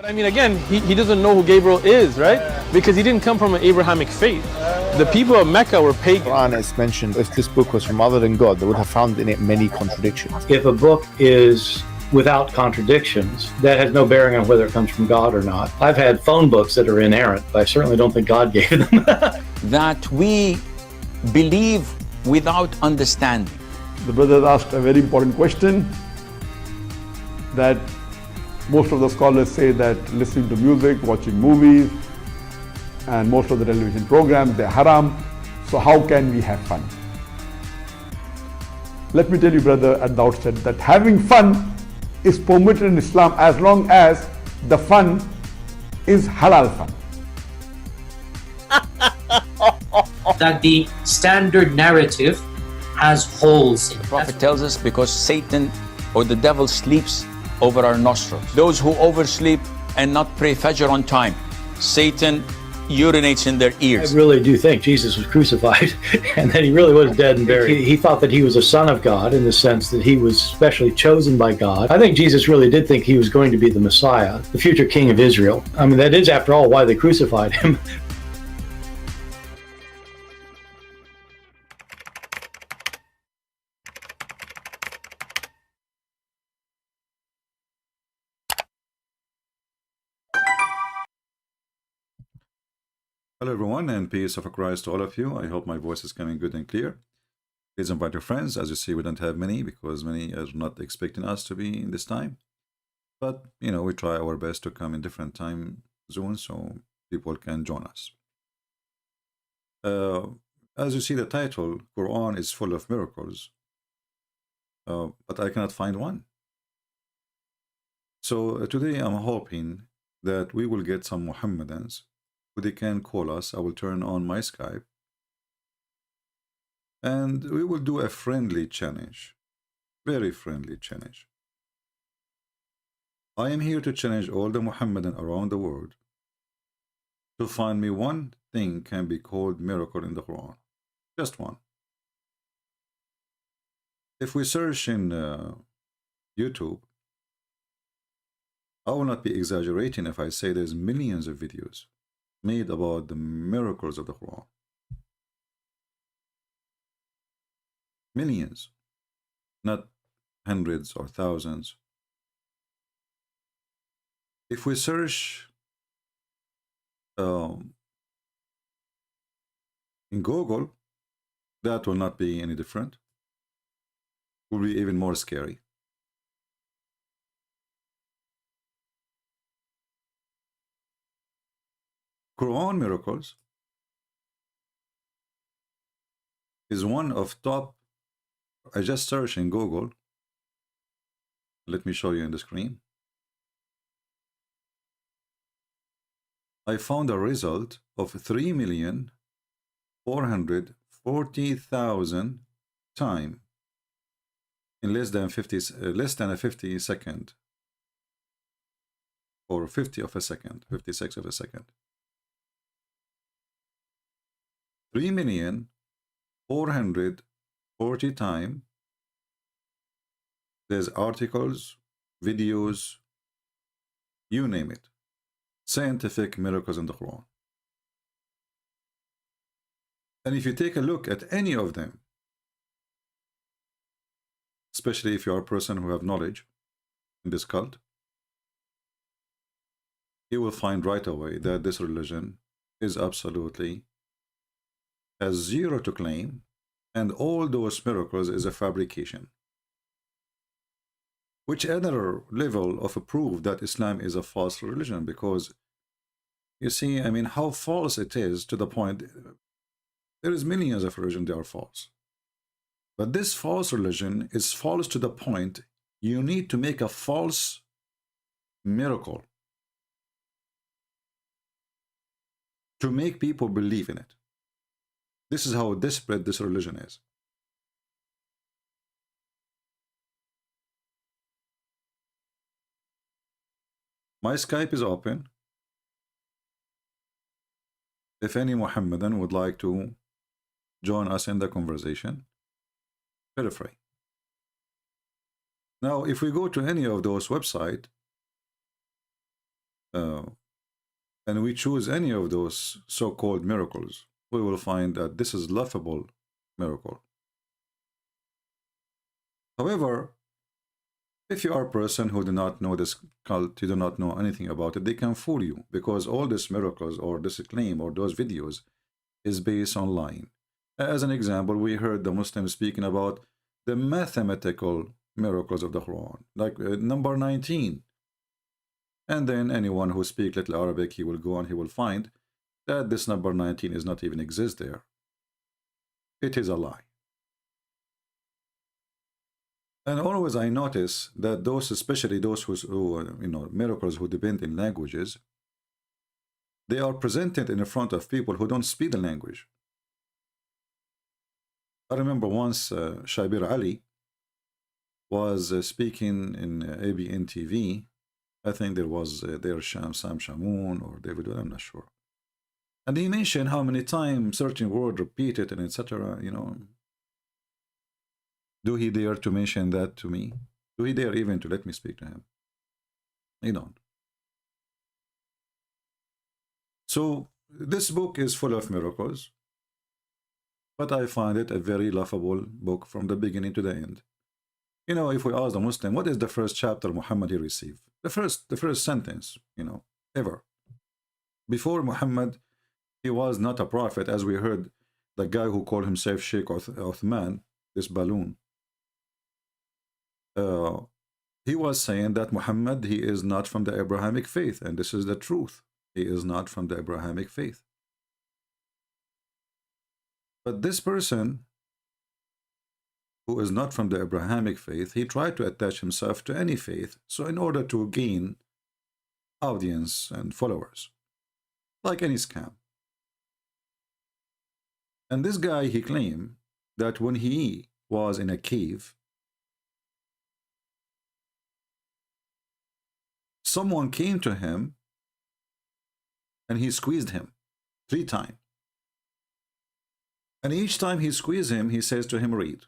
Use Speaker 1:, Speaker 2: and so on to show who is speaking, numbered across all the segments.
Speaker 1: But I mean, again, he doesn't know who Gabriel is, right? Because he didn't come from an Abrahamic faith. The people of Mecca were pagan.
Speaker 2: Quran is mentioned. If this book was from other than God, they would have found in it many contradictions.
Speaker 3: If a book is without contradictions, that has no bearing on whether it comes from God or not. I've had phone books that are inerrant, but I certainly don't think God gave them.
Speaker 4: That we believe without understanding.
Speaker 5: The brother asked a very important question, that most of the scholars say that listening to music, watching movies, and most of the television programs, they're haram. So how can we have fun? Let me tell you, brother, at the outset, that having fun is permitted in Islam as long as the fun is halal fun.
Speaker 6: That the standard narrative has holes in it.
Speaker 4: The Prophet tells us because Satan or the devil sleeps over our nostrils. Those who oversleep and not pray Fajr on time, Satan urinates in their ears.
Speaker 3: I really do think Jesus was crucified and that he really was dead and buried. He thought that he was a son of God in the sense that he was specially chosen by God. I think Jesus really did think he was going to be the Messiah, the future king of Israel. I mean, that is, after all, why they crucified him.
Speaker 7: Hello everyone, and peace of Christ to all of you. I hope my voice is coming good and clear. Please invite your friends. As you see, we don't have many because many are not expecting us to be in this time. But, you know, we try our best to come in different time zones so people can join us. As you see the title, Quran is full of miracles. But I cannot find one. So today I'm hoping that we will get some Muhammadans who they can call us. I will turn on my Skype and we will do a friendly challenge, very friendly challenge. I am here to challenge all the Muhammadan around the world to find me one thing can be called miracle in the Quran, just one. If we search in YouTube, I will not be exaggerating if I say there's millions of videos made about the miracles of the Quran. Millions, not hundreds or thousands. If we search in Google, that will not be any different. It will be even more scary. Quran miracles is one of top. I just searched in Google. Let me show you on the screen. I found a result of 3,440,000 time in less than a 50 second, or 50 of a second, 56 of a second. 3,440,000 times. There's articles, videos, you name it. Scientific miracles in the Quran. And if you take a look at any of them, especially if you are a person who have knowledge in this cult, you will find right away that this religion is absolutely has zero to claim, and all those miracles is a fabrication. Which other level of a proof that Islam is a false religion? Because you see, I mean, how false it is to the point there is millions of religions that are false. But this false religion is false to the point you need to make a false miracle to make people believe in it. This is how desperate this religion is. My Skype is open. If any Muhammadan would like to join us in the conversation, feel free. Now, if we go to any of those websites, and we choose any of those so-called miracles, we will find that this is laughable miracle. However, if you are a person who do not know this cult, you do not know anything about it, they can fool you, because all these miracles or this claim or those videos is based on lying. As an example, we heard the Muslims speaking about the mathematical miracles of the Quran, like number 19. And then anyone who speaks little Arabic, he will go and he will find that this number 19 is not even exist there. It is a lie. And always I notice that those, especially those who miracles who depend in languages, they are presented in front of people who don't speak the language. I remember once Shabir Ali was speaking in ABN TV. I think there was there Sam Shamoun or David, I'm not sure. And he mentioned how many times certain word repeated and etc. Do he dare to mention that to me? Do he dare even to let me speak to him? He don't. So this book is full of miracles, but I find it a very laughable book from the beginning to the end. If we ask a Muslim, what is the first chapter Muhammad he received? The first sentence, ever. Before Muhammad, he was not a prophet, as we heard the guy who called himself Sheikh Uthman, this balloon. He was saying that Muhammad, he is not from the Abrahamic faith, and this is the truth. He is not from the Abrahamic faith. But this person who is not from the Abrahamic faith, he tried to attach himself to any faith, so in order to gain audience and followers, like any scam. And this guy, he claimed that when he was in a cave, someone came to him and he squeezed him 3 times. And each time he squeezed him, he says to him, read.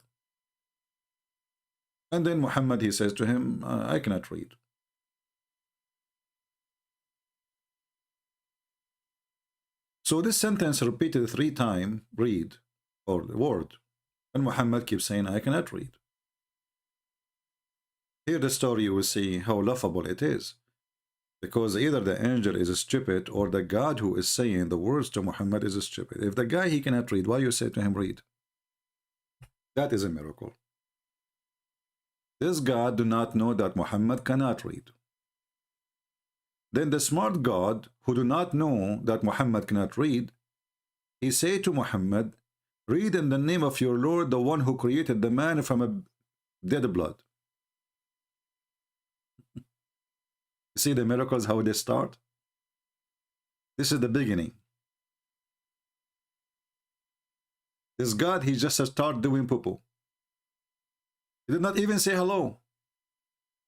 Speaker 7: And then Muhammad, he says to him, I cannot read. So this sentence repeated 3 times, read, or word. And Muhammad keeps saying, I cannot read. Here the story, you will see how laughable it is. Because either the angel is stupid or the God who is saying the words to Muhammad is stupid. If the guy, he cannot read, why you say to him, read? That is a miracle. This God do not know that Muhammad cannot read. Then the smart God who do not know that Muhammad cannot read, he say to Muhammad, read in the name of your Lord, the one who created the man from a dead blood. See the miracles, how they start? This is the beginning. This God, he just start doing poo-poo. He did not even say hello.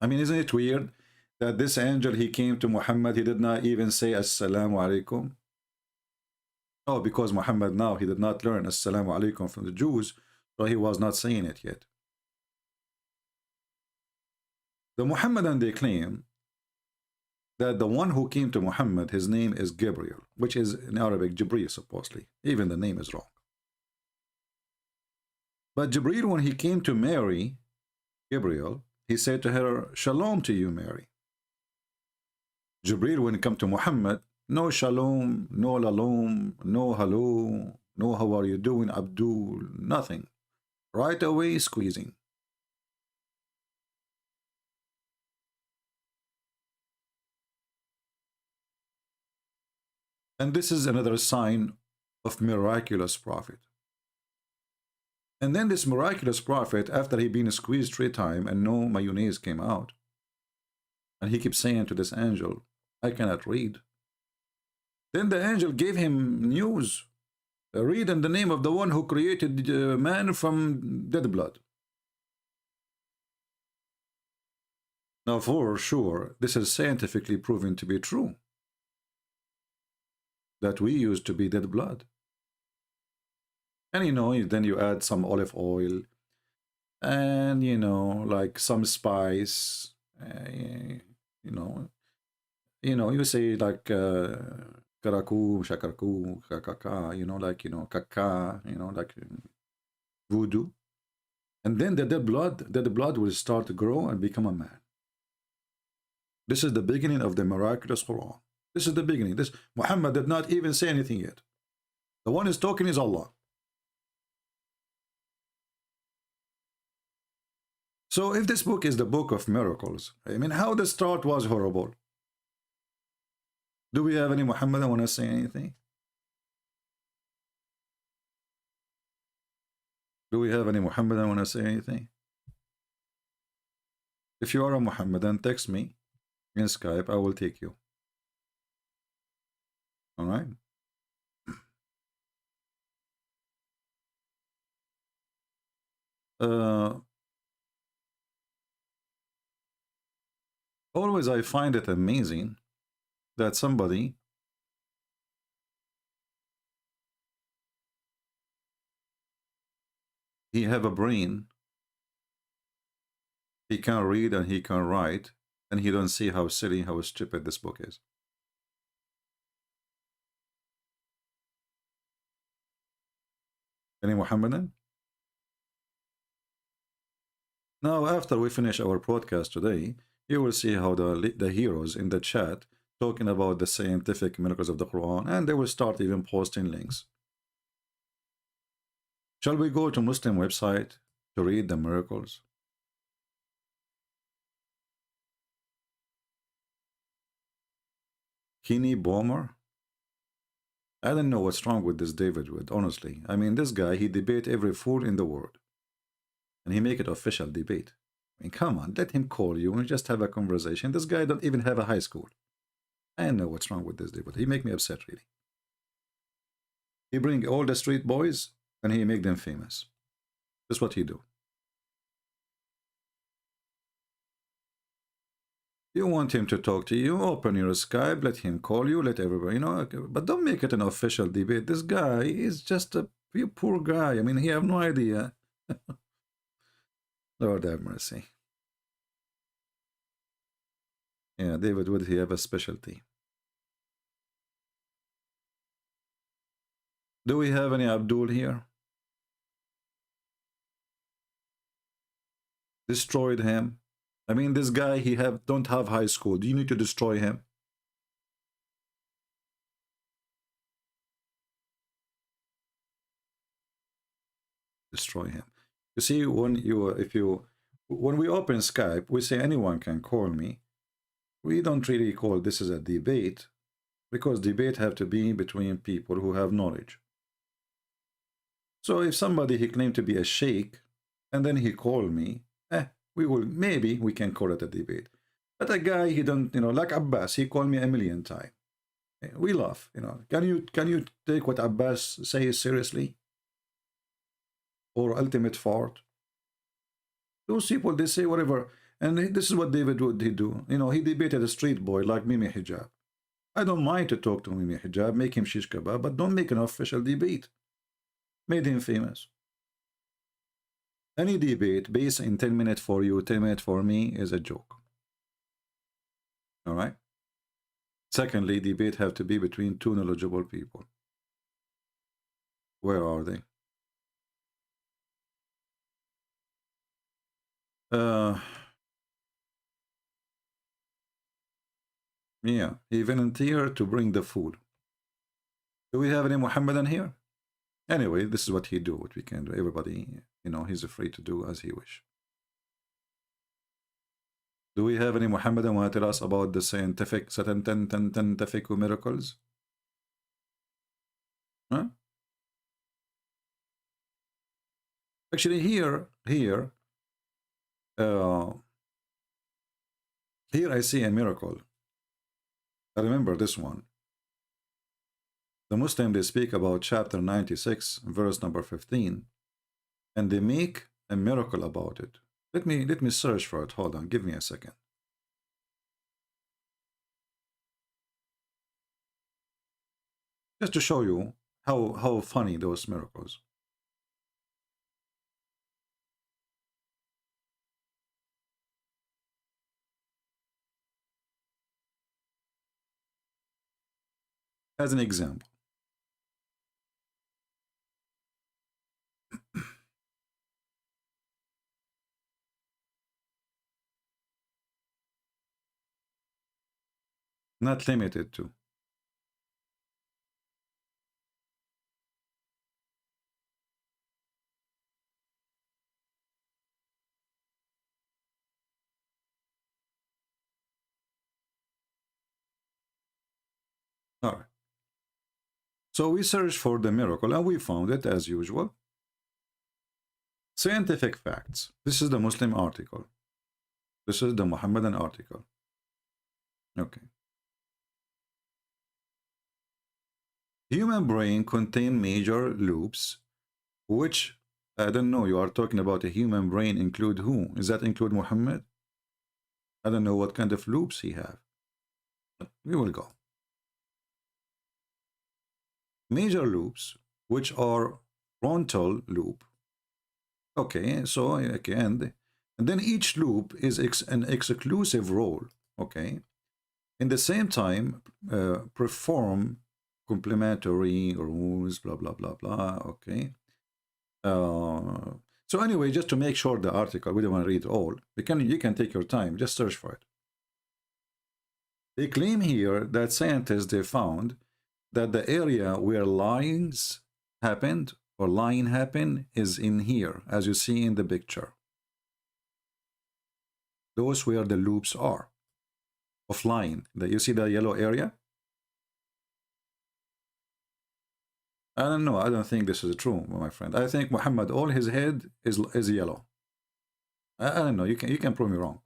Speaker 7: I mean, isn't it weird that this angel, he came to Muhammad, he did not even say Assalamu alaikum? Oh, because Muhammad now, he did not learn Assalamu alaikum from the Jews, so he was not saying it yet. The Muhammadan, they claim that the one who came to Muhammad, his name is Gabriel, which is in Arabic Jibreel, supposedly. Even the name is wrong. But Jibreel, when he came to Mary, Gabriel, he said to her, Shalom to you, Mary. Jibreel, when he come to Muhammad, no shalom, no lalom, no hello, no how are you doing, Abdul, nothing. Right away, squeezing. And this is another sign of miraculous prophet. And then this miraculous prophet, after he been squeezed 3 times and no mayonnaise came out, and he keeps saying to this angel, I cannot read. Then the angel gave him news. Read in the name of the one who created man from dead blood. Now for sure, this is scientifically proven to be true. That we used to be dead blood. And then you add some olive oil and like some spice, you know, you say like karaku, shakarku, kakaka, you know, like, you know, kaka, you know, like voodoo. And then the dead blood will start to grow and become a man. This is the beginning of the miraculous Quran. This is the beginning. This Muhammad did not even say anything yet. The one who's talking is Allah. So if this book is the book of miracles, I mean, how the start was horrible. Do we have any Muhammadan want to say anything? Do we have any Muhammadan want to say anything? If you are a Muhammadan, text me in Skype. I will take you. All right. Always I find it amazing that somebody he have a brain, he can read and he can write, and he don't see how silly, how stupid this book is. Any Muhammadan? Now, after we finish our podcast today, you will see how the heroes in the chat talking about the scientific miracles of the Quran, and they will start even posting links. Shall we go to Muslim website to read the miracles? Kini Bomer? I don't know what's wrong with this David Wood, honestly. I mean, this guy, he debate every fool in the world. And he make it official debate. I mean, come on, let him call you and just have a conversation. This guy don't even have a high school. I don't know what's wrong with this David. He make me upset, really. He bring all the street boys and he make them famous. That's what he do. You want him to talk to you, open your Skype, let him call you, let everybody, you know, but don't make it an official debate. This guy is just a poor guy. I mean, he have no idea. Lord have mercy. Yeah, David, would he have a specialty? Do we have any Abdul here? Destroyed him. I mean, this guy, he don't have high school. Do you need to destroy him? Destroy him. You see, when we open Skype, we say anyone can call me. We don't really call this as a debate, because debate have to be between people who have knowledge. So if somebody he claimed to be a sheikh, and then he called me, maybe we can call it a debate. But a guy, he don't, you know, like Abbas, he called me a million times. We laugh, you know. Can you take what Abbas says seriously? Or ultimate fart? Those people, they say whatever. And this is what David would he do. You know, he debated a street boy like Mimi Hijab. I don't mind to talk to Mimi Hijab, make him shish kebab, but don't make an official debate. Made him famous. Any debate based in 10 minutes for you, 10 minutes for me is a joke. All right? Secondly, debate have to be between two knowledgeable people. Where are they? Yeah, he volunteered to bring the food. Do we have any Muhammadan here? Anyway, this is what he do, what we can do. Everybody, you know, he's free to do as he wish. Do we have any Muhammadan want to tell us about the scientific miracles? Huh? Actually, here I see a miracle. I remember this one. The Muslim, they speak about chapter 96, verse number 15, and they make a miracle about it. Let me search for it. Hold on, give me a second. Just to show you how funny those miracles. as an example. Not limited to. All right. So we searched for the miracle and we found it as usual. Scientific facts. This is the Muslim article. This is the Muhammadan article. Okay. Human brain contain major loops, which, I don't know, you are talking about a human brain include who? Does that include Muhammad? I don't know what kind of loops he have. We will go. Major loops, which are frontal loop. Okay, so okay, and then each loop is an exclusive role. Okay, in the same time, perform complementary rules. Blah blah blah blah. Okay. So anyway, just to make sure the article, we don't want to read all. You can take your time. Just search for it. They claim here that scientists they found that the area where lines happened or line happen is in here, as you see in the picture. Those where the loops are of line. That you see the yellow area? I don't know. I don't think this is true, my friend. I think Muhammad, all his head is yellow. I don't know. You can prove me wrong.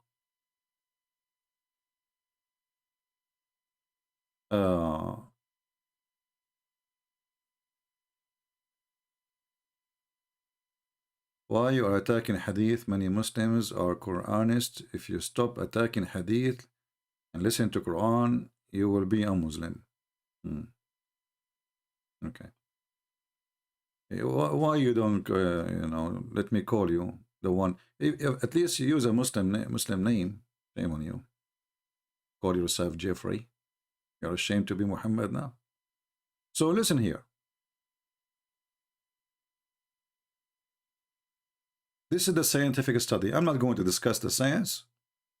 Speaker 7: Why you are attacking Hadith? Many Muslims are Quranists. If you stop attacking Hadith and listen to Quran, you will be a Muslim. Okay. Why you don't, you know, let me call you the one. At least you use a Muslim name. Shame on you. Call yourself Jeffrey. You're ashamed to be Muhammad now. So listen here. This is the scientific study. I'm not going to discuss the science.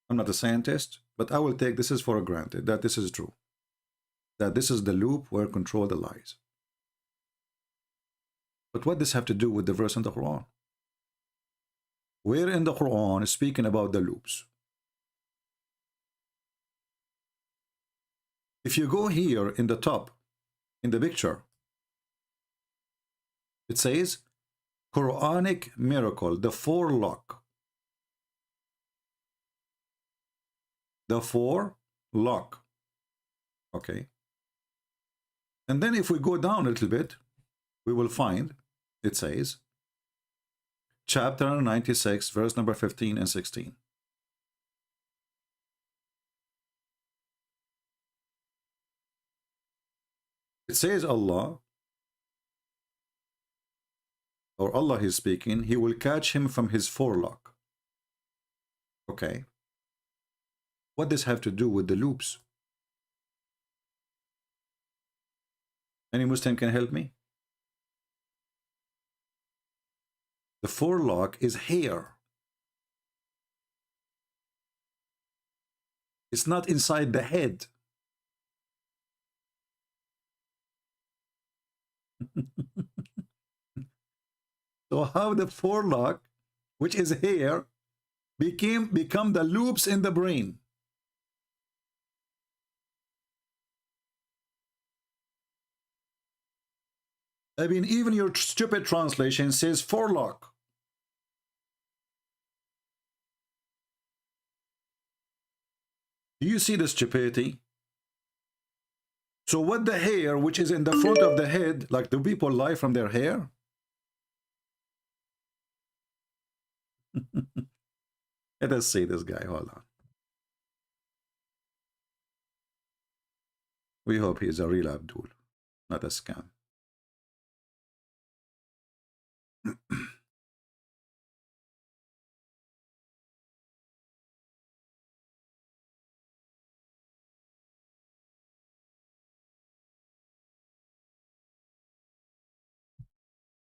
Speaker 7: I'm not a scientist, but I will take this is for granted that this is true. That this is the loop where control the lies. But what does this have to do with the verse in the Quran? Where in the Quran is speaking about the loops? If you go here in the top, in the picture, it says, Quranic miracle, the four-lock. The four-lock. Okay. And then if we go down a little bit, we will find, it says, chapter 96, verse number 15 and 16. It says Allah, or Allah is speaking, he will catch him from his forelock. Okay. What does have to do with the loops? Any Muslim can help me? The forelock is hair. It's not inside the head. So how the forelock, which is hair, become the loops in the brain? I mean, even your stupid translation says forelock. Do you see the stupidity? So what the hair, which is in the front of the head, like do people lie from their hair? Let us see this guy. Hold on. We hope he is a real Abdul, not a scam.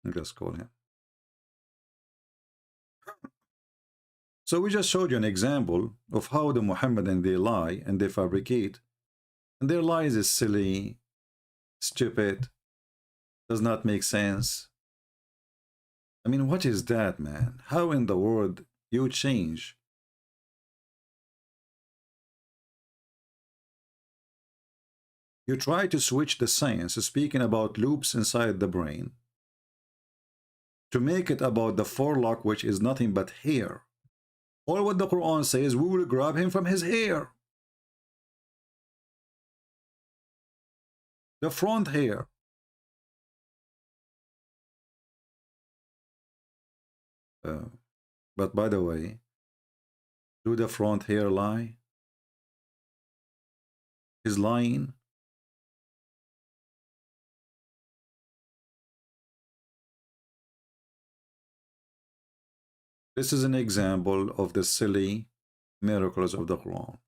Speaker 7: Let's call him. So we just showed you an example of how the Muhammadan, they lie and they fabricate. And their lies is silly, stupid, does not make sense. I mean, what is that, man? How in the world you change? You try to switch the science, speaking about loops inside the brain, to make it about the forelock, which is nothing but hair. All what the Quran says, we will grab him from his hair. The front hair. But by the way, do the front hair lie? Is lying? This is an example of the silly miracles of the Quran.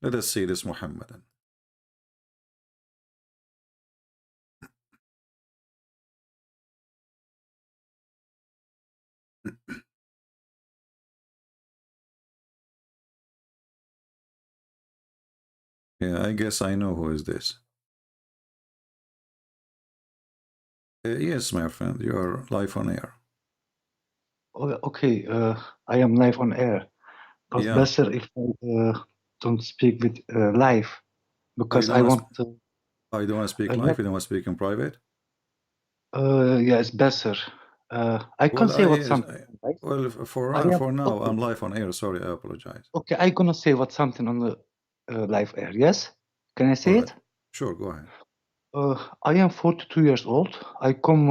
Speaker 7: Let us see this Muhammadan. Yeah, I guess I know who is this. Yes, my friend, you are live on air.
Speaker 8: Okay, I am live on air. But
Speaker 7: Yeah.
Speaker 8: better if I don't speak with live, because
Speaker 7: don't
Speaker 8: I
Speaker 7: wanna
Speaker 8: want to.
Speaker 7: I don't want to speak
Speaker 8: I
Speaker 7: live,
Speaker 8: like-
Speaker 7: you don't want to speak in private?
Speaker 8: Yeah, it's better. I can say what something. Right?
Speaker 7: Well, for now, I'm live on air. Sorry, I apologize.
Speaker 8: Okay, I'm gonna say what something on the live air. Yes, can I say
Speaker 7: All right.
Speaker 8: it?
Speaker 7: Sure, go ahead.
Speaker 8: I am 42 years old. I come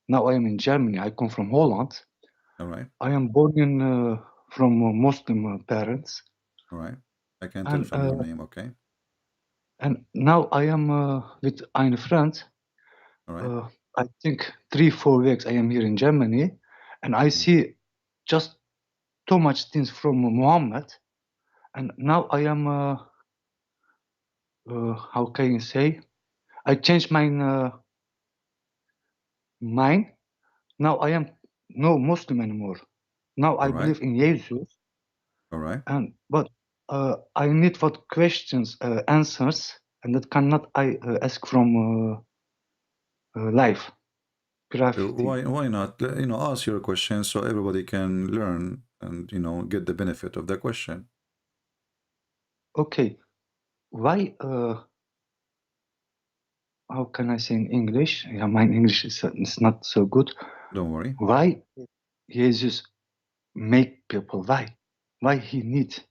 Speaker 8: now. I am in Germany. I come from Holland.
Speaker 7: All right.
Speaker 8: I am born in from Muslim parents.
Speaker 7: All right. I can tell from your name, okay?
Speaker 8: And now I am with a friend.
Speaker 7: All right.
Speaker 8: I think 3-4 weeks I am here in Germany, and I see just too much things from Muhammad. And now I am, how can you say? I changed my mind. Now I am no Muslim anymore. Now I
Speaker 7: All right.
Speaker 8: believe in Jesus.
Speaker 7: All right.
Speaker 8: And but I need what questions, answers, and that cannot I ask from life.
Speaker 7: Why not? Ask your question so everybody can learn and get the benefit of the question.
Speaker 8: Okay, why? How can I say in English? Yeah, my English is not so good.
Speaker 7: Don't worry.
Speaker 8: Why Jesus make people? Why he need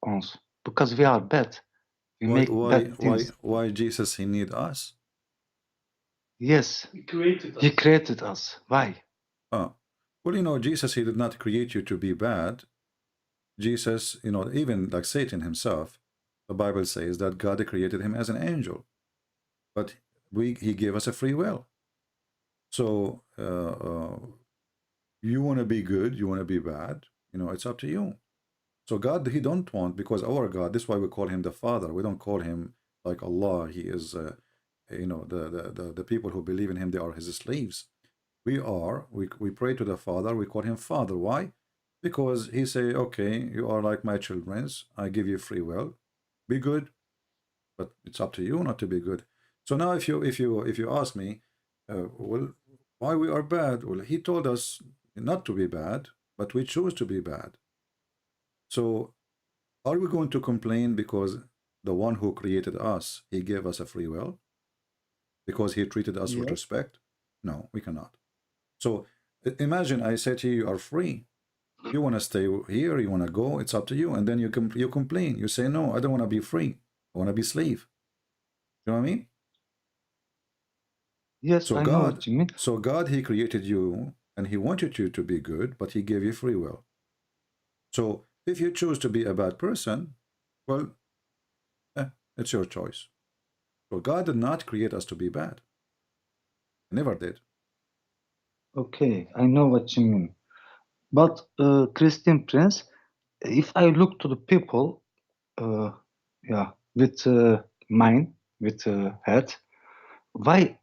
Speaker 8: us? Because we are bad. We make bad things.
Speaker 7: Why Jesus he need us?
Speaker 8: Yes, he created us. Why?
Speaker 7: Well, Jesus, he did not create you to be bad. Jesus, even like Satan himself, the Bible says that God created him as an angel, but he gave us a free will. So you want to be good, you want to be bad, it's up to you. So God, he don't want, because our God, this is why we call him the Father. We don't call him like Allah. He is, the people who believe in him, they are his slaves. We pray to the Father, we call him Father. Why? Because he say, okay, you are like my children, I give you free will, be good, but it's up to you not to be good. So now if you ask me, well, why we are bad? Well, he told us not to be bad, but we choose to be bad. So are we going to complain because the one who created us, he gave us a free will? Because he treated us with respect? No, we cannot. So imagine I say to you, you are free. You want to stay here, you want to go, it's up to you. And then you complain. You say, no, I don't want to be free. I want to be slave. You know what I mean?
Speaker 8: Yes, I know what you mean.
Speaker 7: So God, he created you and he wanted you to be good, but he gave you free will. So if you choose to be a bad person, well, it's your choice. So God did not create us to be bad. Never did.
Speaker 8: Okay, I know what you mean. But Christian Prince, if I look to the people, yeah, with mind, with head, why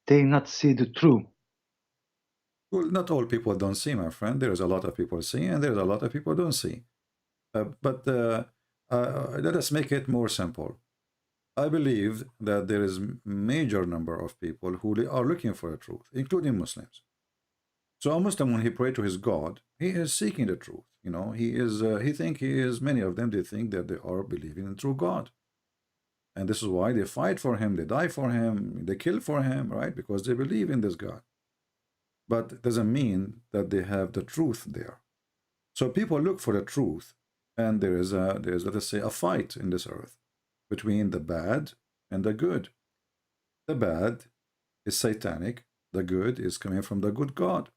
Speaker 8: they not see the truth?
Speaker 7: Well, not all people don't see, my friend. There's a lot of people see, and there's a lot of people don't see. But let us make it more simple. I believe that there is major number of people who are looking for the truth, including Muslims. So a Muslim, when he pray to his God, he is seeking the truth. You know, many of them, they think that they are believing in true God. And this is why they fight for him, they die for him, they kill for him, right? Because they believe in this God. But it doesn't mean that they have the truth there. So people look for the truth, and there's let us say a fight in this earth between the bad and the good. The bad is satanic, the good is coming from the good God.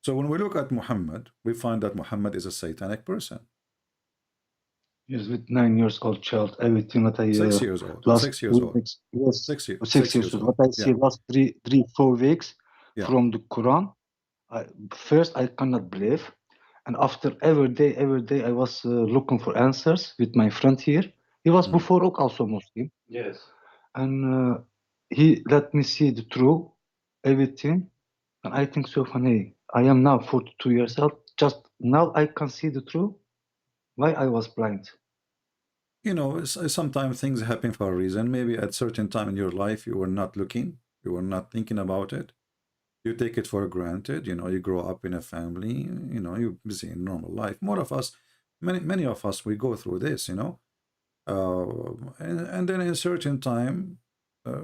Speaker 7: So when we look at Muhammad, we find that Muhammad is a satanic person.
Speaker 8: Yes, with 9 years old child, everything that I
Speaker 7: 6 years old.
Speaker 8: last
Speaker 7: 6 years old.
Speaker 8: weeks, yes,
Speaker 7: 6
Speaker 8: years
Speaker 7: years
Speaker 8: old.
Speaker 7: old.
Speaker 8: What I see
Speaker 7: Yeah.
Speaker 8: last 4 weeks
Speaker 7: Yeah.
Speaker 8: from the Quran. First, I cannot believe, and after every day, I was looking for answers with my friend here. He was before also Muslim.
Speaker 3: Yes.
Speaker 8: And he let me see the truth, everything. And I think so funny. I am now 42 years old. Just now I can see the truth. Why I was blind?
Speaker 7: You know, sometimes things happen for a reason. Maybe at certain time in your life, you were not looking, you were not thinking about it. You take it for granted. You know, you grow up in a family, you know, you're busy in normal life. More of us, many of us, we go through this, you know. And then in a certain time,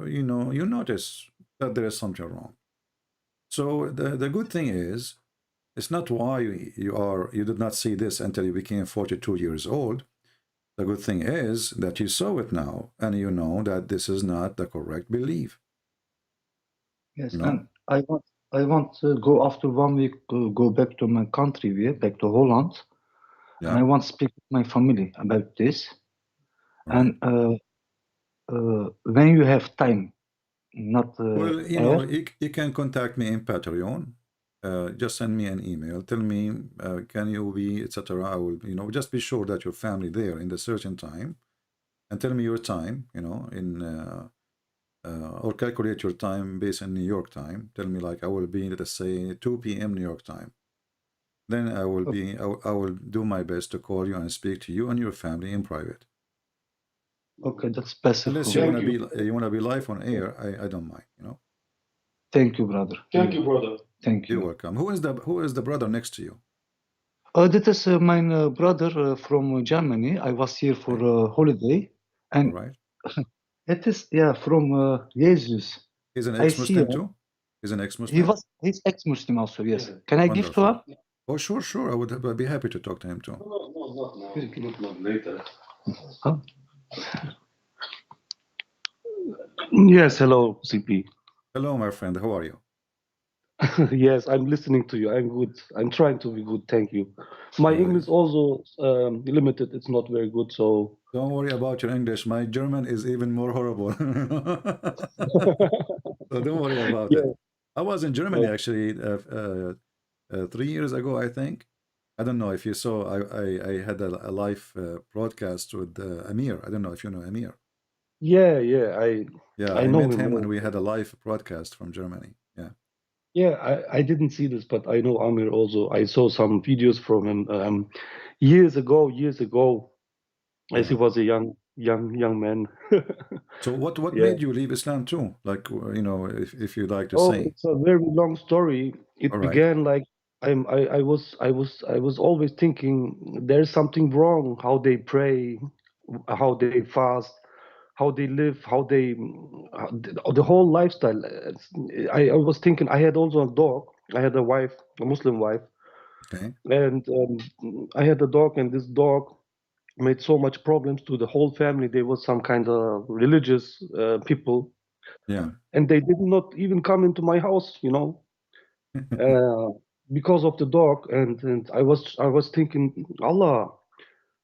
Speaker 7: you know, you notice that there is something wrong. So the good thing is, it's not why you did not see this until you became 42 years old. The good thing is that you saw it now, and you know that this is not the correct belief.
Speaker 8: Yes,
Speaker 7: You know?
Speaker 8: and I want to go after 1 week, go back to my country, back to Holland, and I
Speaker 7: Yeah.
Speaker 8: want to speak with my family about this.
Speaker 7: Right.
Speaker 8: And when you have time, not
Speaker 7: Well, you
Speaker 8: air.
Speaker 7: know, you can contact me in Patreon. Just send me an email. Tell me, can you be, etc. I will, you know, just be sure that your family there in the certain time, and tell me your time, you know, or calculate your time based on New York time. Tell me, like, I will be, let's say, 2 p.m. New York time. Then I will be, I will do my best to call you and speak to you and your family in private.
Speaker 8: Okay, that's best.
Speaker 7: Unless you want to be live on air, I don't mind, you know.
Speaker 8: Thank you, brother.
Speaker 3: Thank you, brother.
Speaker 8: Thank
Speaker 7: You're
Speaker 8: you.
Speaker 7: welcome. Who is the brother next to you?
Speaker 8: That is my brother from Germany. I was here for holiday,
Speaker 7: All
Speaker 8: and
Speaker 7: right.
Speaker 8: it is from Jesus.
Speaker 7: He's an
Speaker 8: I see.
Speaker 7: ex-Muslim too? He's an ex-Muslim?
Speaker 8: He's ex-Muslim also. Yes. Can I give to
Speaker 7: Wonderful.
Speaker 8: him?
Speaker 7: Oh, sure. I'd be happy to talk to him too.
Speaker 3: No, not later.
Speaker 8: Huh?
Speaker 9: Yes, hello, CP.
Speaker 7: Hello, my friend. How are you?
Speaker 9: Yes, I'm listening to you. I'm good. I'm trying to be good. Thank you. My English also limited. It's not very good. So
Speaker 7: Don't worry about your English. My German is even more horrible. So don't worry about it.
Speaker 9: yeah.
Speaker 7: I was in Germany actually 3 years ago, I think. I don't know if you saw. I had a live broadcast with Amir. I don't know if you know Amir.
Speaker 9: Yeah.
Speaker 7: Yeah,
Speaker 9: I
Speaker 7: I
Speaker 9: know
Speaker 7: met
Speaker 9: him.
Speaker 7: him and we had a live broadcast from Germany. Yeah.
Speaker 9: Yeah, I didn't see this, but I know Amir also. I saw some videos from him years ago. As he
Speaker 7: Yeah.
Speaker 9: was a young man.
Speaker 7: So what
Speaker 9: Yeah.
Speaker 7: made you leave Islam too? Like, you know, if you'd like to
Speaker 9: Oh,
Speaker 7: say.
Speaker 9: it's a very long story. It
Speaker 7: All right.
Speaker 9: began like I was always thinking there's something wrong. How they pray, how they fast, how they live, the whole lifestyle. I was thinking I had also a dog. I had a wife, a Muslim wife,
Speaker 7: Okay.
Speaker 9: and I had a dog, and this dog made so much problems to the whole family. They were some kind of religious people,
Speaker 7: Yeah.
Speaker 9: and they did not even come into my house, because of the dog. And I was thinking, Allah,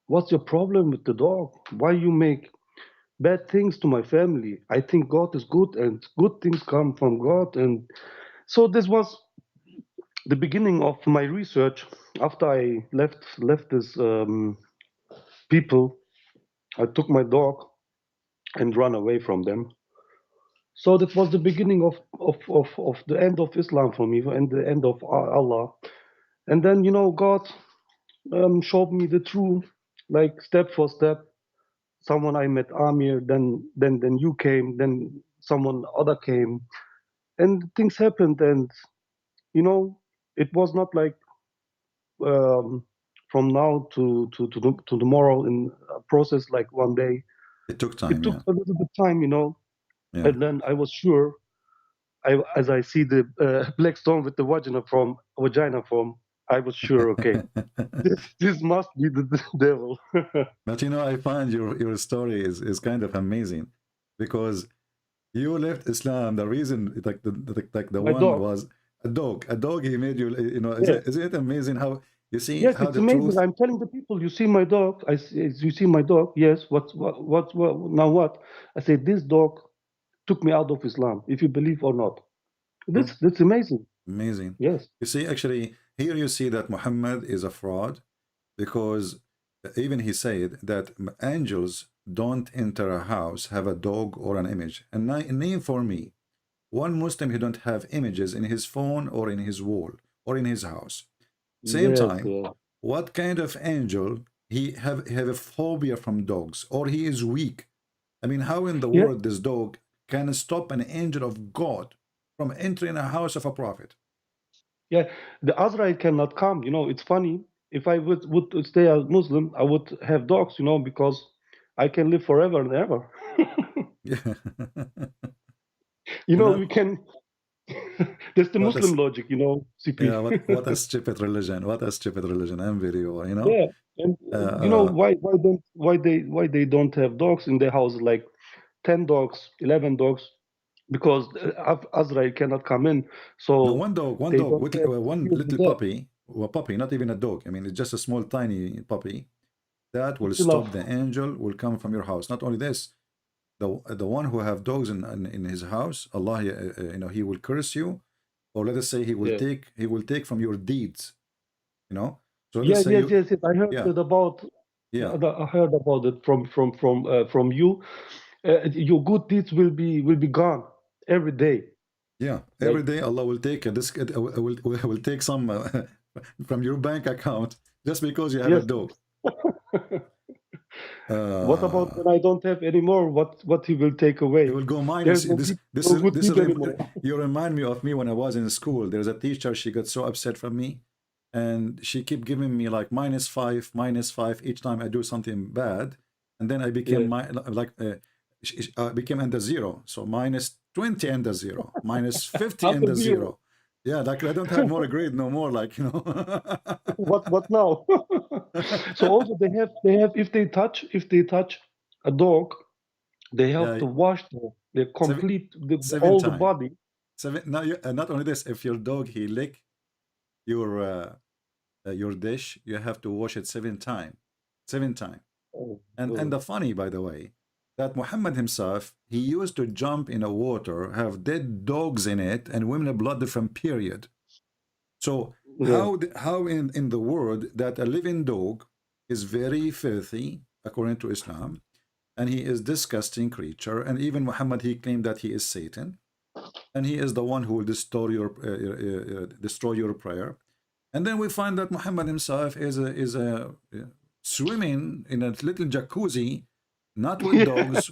Speaker 9: what's your problem with the dog? Why you make bad things to my family? I think God is good, and good things come from God. And so this was the beginning of my research, after I left this people, I took my dog and ran away from them. So that was the beginning of the end of Islam for me and the end of Allah. And then, you know, God showed me the truth, like step for step. Someone I met, Amir, then you came, then someone other came, and things happened. And you know, it was not like um, from now to tomorrow in a process like one day.
Speaker 7: It took
Speaker 9: It
Speaker 7: time,
Speaker 9: took
Speaker 7: yeah.
Speaker 9: a little bit time, you know,
Speaker 7: Yeah.
Speaker 9: and then I was sure. As I see the black stone with the vagina form, I was sure, okay, this must be the devil.
Speaker 7: But you know, I find your story is kind of amazing, because you left Islam. The reason, like the
Speaker 9: My
Speaker 7: one
Speaker 9: dog.
Speaker 7: was a dog. A dog. He made you. You know,
Speaker 9: Yeah.
Speaker 7: isn't it amazing how you see
Speaker 9: Yes,
Speaker 7: how
Speaker 9: it's
Speaker 7: the
Speaker 9: amazing.
Speaker 7: truth?
Speaker 9: I'm telling the people, you see my dog. You see my dog. Yes. What? Now what? I say this dog took me out of Islam. If you believe or not,
Speaker 7: True.
Speaker 9: that's amazing.
Speaker 7: Amazing.
Speaker 9: Yes.
Speaker 7: You see, actually, here you see that Muhammad is a fraud, because even he said that angels don't enter a house, have a dog or an image. And name for me one Muslim who don't have images in his phone or in his wall or in his house. Same
Speaker 9: Yes.
Speaker 7: time, what kind of angel he have a phobia from dogs, or he is weak? I mean, how in the
Speaker 9: Yeah.
Speaker 7: world this dog can stop an angel of God from entering a house of a prophet?
Speaker 9: Yeah. The Azrael cannot come. You know, it's funny. If I would stay a Muslim, I would have dogs. You know, because I can live forever and ever.
Speaker 7: Yeah.
Speaker 9: You
Speaker 7: You
Speaker 9: know,
Speaker 7: know
Speaker 9: you can. That's the
Speaker 7: what
Speaker 9: Muslim
Speaker 7: is
Speaker 9: logic, you know, CP.
Speaker 7: yeah, what a stupid religion. What a stupid religion. Envy you, you know?
Speaker 9: Yeah, and you know why they don't have dogs in their house, like 10 dogs, 11 dogs, because Azrael cannot come in,
Speaker 7: No,
Speaker 9: so
Speaker 7: one
Speaker 9: they
Speaker 7: dog,
Speaker 9: don't have
Speaker 7: one
Speaker 9: fear of the
Speaker 7: little
Speaker 9: dead.
Speaker 7: puppy, or puppy, not even a dog. I mean, it's just a small, tiny puppy that will
Speaker 9: It's enough.
Speaker 7: stop the angel, will come from your house. Not only this, the one who have dogs in his house, Allah, you know, he will curse you, or let us say
Speaker 9: Yeah.
Speaker 7: he will take from your deeds, you know. So let us
Speaker 9: Yes,
Speaker 7: say
Speaker 9: yes,
Speaker 7: you,
Speaker 9: yes, yes. I heard
Speaker 7: yeah,
Speaker 9: it about.
Speaker 7: yeah,
Speaker 9: I heard about it from you. Your good deeds will be gone every day.
Speaker 7: yeah. Every
Speaker 9: Like
Speaker 7: day Allah will take this, will take some from your bank account just because you have a
Speaker 9: yes.
Speaker 7: dog.
Speaker 9: What about
Speaker 7: Uh,
Speaker 9: when I don't have anymore? What he will take
Speaker 7: It
Speaker 9: away?
Speaker 7: will go minus.
Speaker 9: There's no
Speaker 7: This
Speaker 9: no
Speaker 7: is
Speaker 9: good deed anymore.
Speaker 7: you remind me of me when I was in school. There's a teacher. She got so upset from me, and she kept giving me like minus five each time I do something bad, and then I became
Speaker 9: Yeah.
Speaker 7: became under zero. So minus 20 under zero, minus 50
Speaker 9: After
Speaker 7: under
Speaker 9: zero.
Speaker 7: zero. Yeah, like I don't have more grade no more. Like, you know.
Speaker 9: What now? So also they have if they touch a dog, they have
Speaker 7: Yeah,
Speaker 9: to wash the
Speaker 7: seven
Speaker 9: complete
Speaker 7: seven
Speaker 9: all the
Speaker 7: time.
Speaker 9: body.
Speaker 7: Seven. Now, not only this, if your dog he lick your dish, you have to wash it 7 times. 7 times.
Speaker 9: Oh,
Speaker 7: And the funny, by the way, that Muhammad himself, he used to jump in a water, have dead dogs in it, and women blood from period. So
Speaker 9: yeah.
Speaker 7: how in the world that a living dog is very filthy according to Islam, and he is disgusting creature, and even Muhammad he claimed that he is Satan, and he is the one who will destroy your prayer. And then we find that Muhammad himself is a swimming in a little jacuzzi, not with dogs,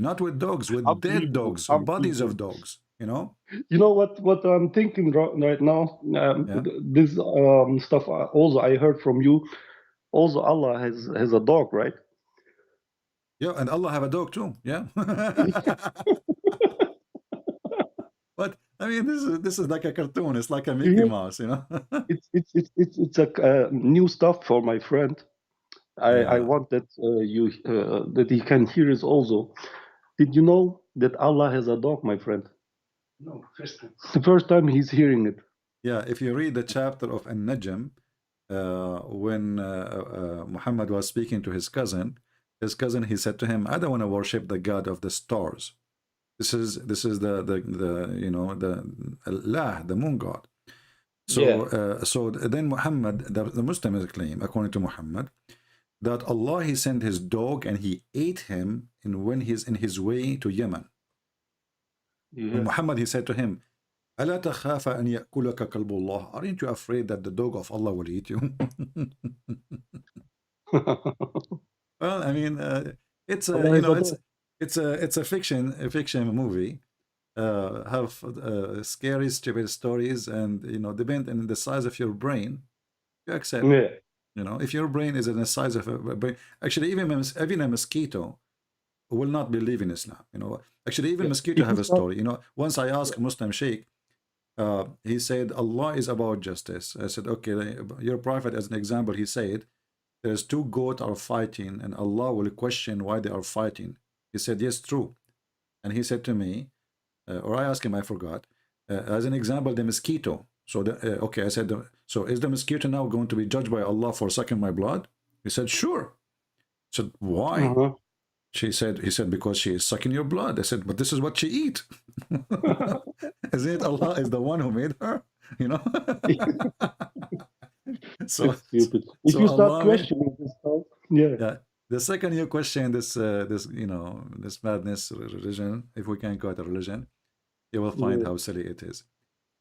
Speaker 7: not with dogs, with dead
Speaker 9: Unbelievable.
Speaker 7: dogs, bodies of
Speaker 9: Unbelievable.
Speaker 7: dogs. You know?
Speaker 9: You know what I'm thinking right now?
Speaker 7: Yeah,
Speaker 9: This stuff also I heard from you. Also, Allah has a dog, right?
Speaker 7: yeah. And Allah have a dog too. Yeah. But I mean, this is like a cartoon. It's like a Mickey
Speaker 9: Yeah.
Speaker 7: Mouse. You know?
Speaker 9: It's a new stuff for my friend. I
Speaker 7: Yeah.
Speaker 9: want that that he can hear it also. Did you know that Allah has a dog, my friend?
Speaker 8: No, first time.
Speaker 9: The first time he's hearing it.
Speaker 7: Yeah, if you read the chapter of An-Najm, when Muhammad was speaking to his cousin, he said to him, "I don't want to worship the God of the stars. This is the you know the Allah, the moon god." So then Muhammad, the Muslims claim, according to Muhammad, that Allah, he sent his dog and he ate him when he's in his way to Yemen. When Muhammad, he said to him, ألا تخاف أن يأكلك كلب الله? Aren't you afraid that the dog of Allah will eat you? Well, I mean, it's a it's a fiction movie. Have scary, stupid stories, and depend on the size of your brain. You accept. If your brain is in the size of a brain, actually, even a mosquito will not believe in Islam. Actually, even mosquito have a story. Once I asked a Muslim sheikh, he said Allah is about justice. I said, okay, your prophet, as an example, he said there's two goats are fighting, and Allah will question why they are fighting. He said, yes, true. And he said to me, or I asked him, I forgot, as an example, the mosquito. So, okay, I said, so is the mosquito now going to be judged by Allah for sucking my blood? He said, sure. I said, why? He said, because she is sucking your blood. I said, but this is what she eat. Isn't it Allah is the one who made her? So
Speaker 9: stupid. If you start questioning this stuff,
Speaker 7: yeah. The second you question this madness religion, if we can call it a religion, you will find how silly it is.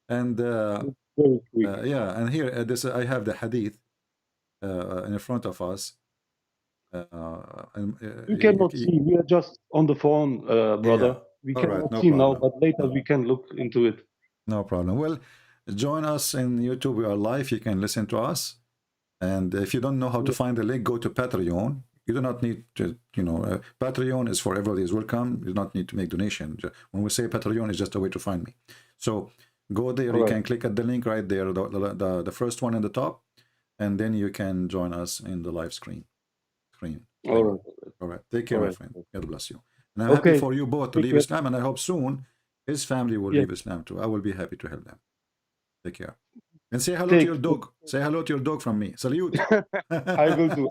Speaker 7: And and here I have the hadith in front of us.
Speaker 9: We cannot see. We are just on the phone, brother. We cannot see now, but later we can look into it.
Speaker 7: No problem. Well, join us in YouTube. We are live. You can listen to us. And if you don't know how to find the link, go to Patreon. You do not need to, Patreon is for everybody is welcome. You do not need to make donation. When we say Patreon, it's just a way to find me. So go there. You can click at the link right there, the first one in the top, and then you can join us in the live screen. All right. Take care, my friend. God bless you. And I'm happy for you both to leave Islam, and I hope soon his family will leave Islam too. I will be happy to help them. Take care. And say hello to your dog. Say hello to your dog from me. Salute.
Speaker 9: I will do.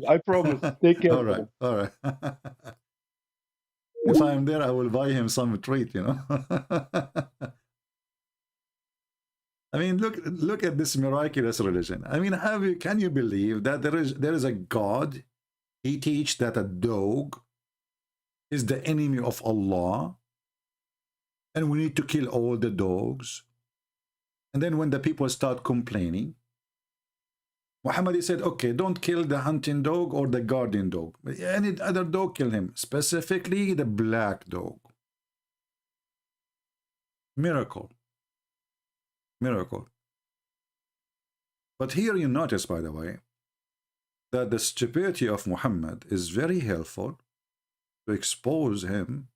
Speaker 9: I promise. Take care.
Speaker 7: All right. If I'm there, I will buy him some treat, I mean, look at this miraculous religion. I mean, can you believe that there is a God? He teaches that a dog is the enemy of Allah, and we need to kill all the dogs. And then when the people start complaining, Muhammad said, okay, don't kill the hunting dog or the guardian dog. Any other dog, kill him. Specifically, the black dog. Miracle. But here you notice, by the way, that the stupidity of Muhammad is very helpful to expose him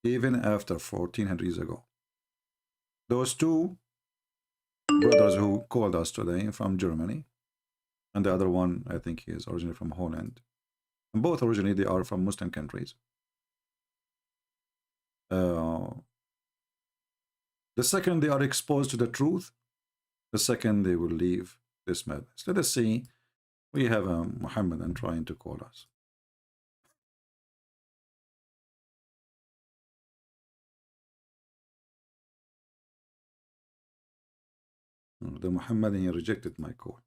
Speaker 7: even after 1400 years ago. Those two brothers who called us today from Germany, and the other one, I think he is originally from Holland, and both originally they are from Muslim countries. The second they are exposed to the truth, the second they will leave this madness. Let us see. We have a Muhammadan trying to call us. The Muhammadan rejected my call.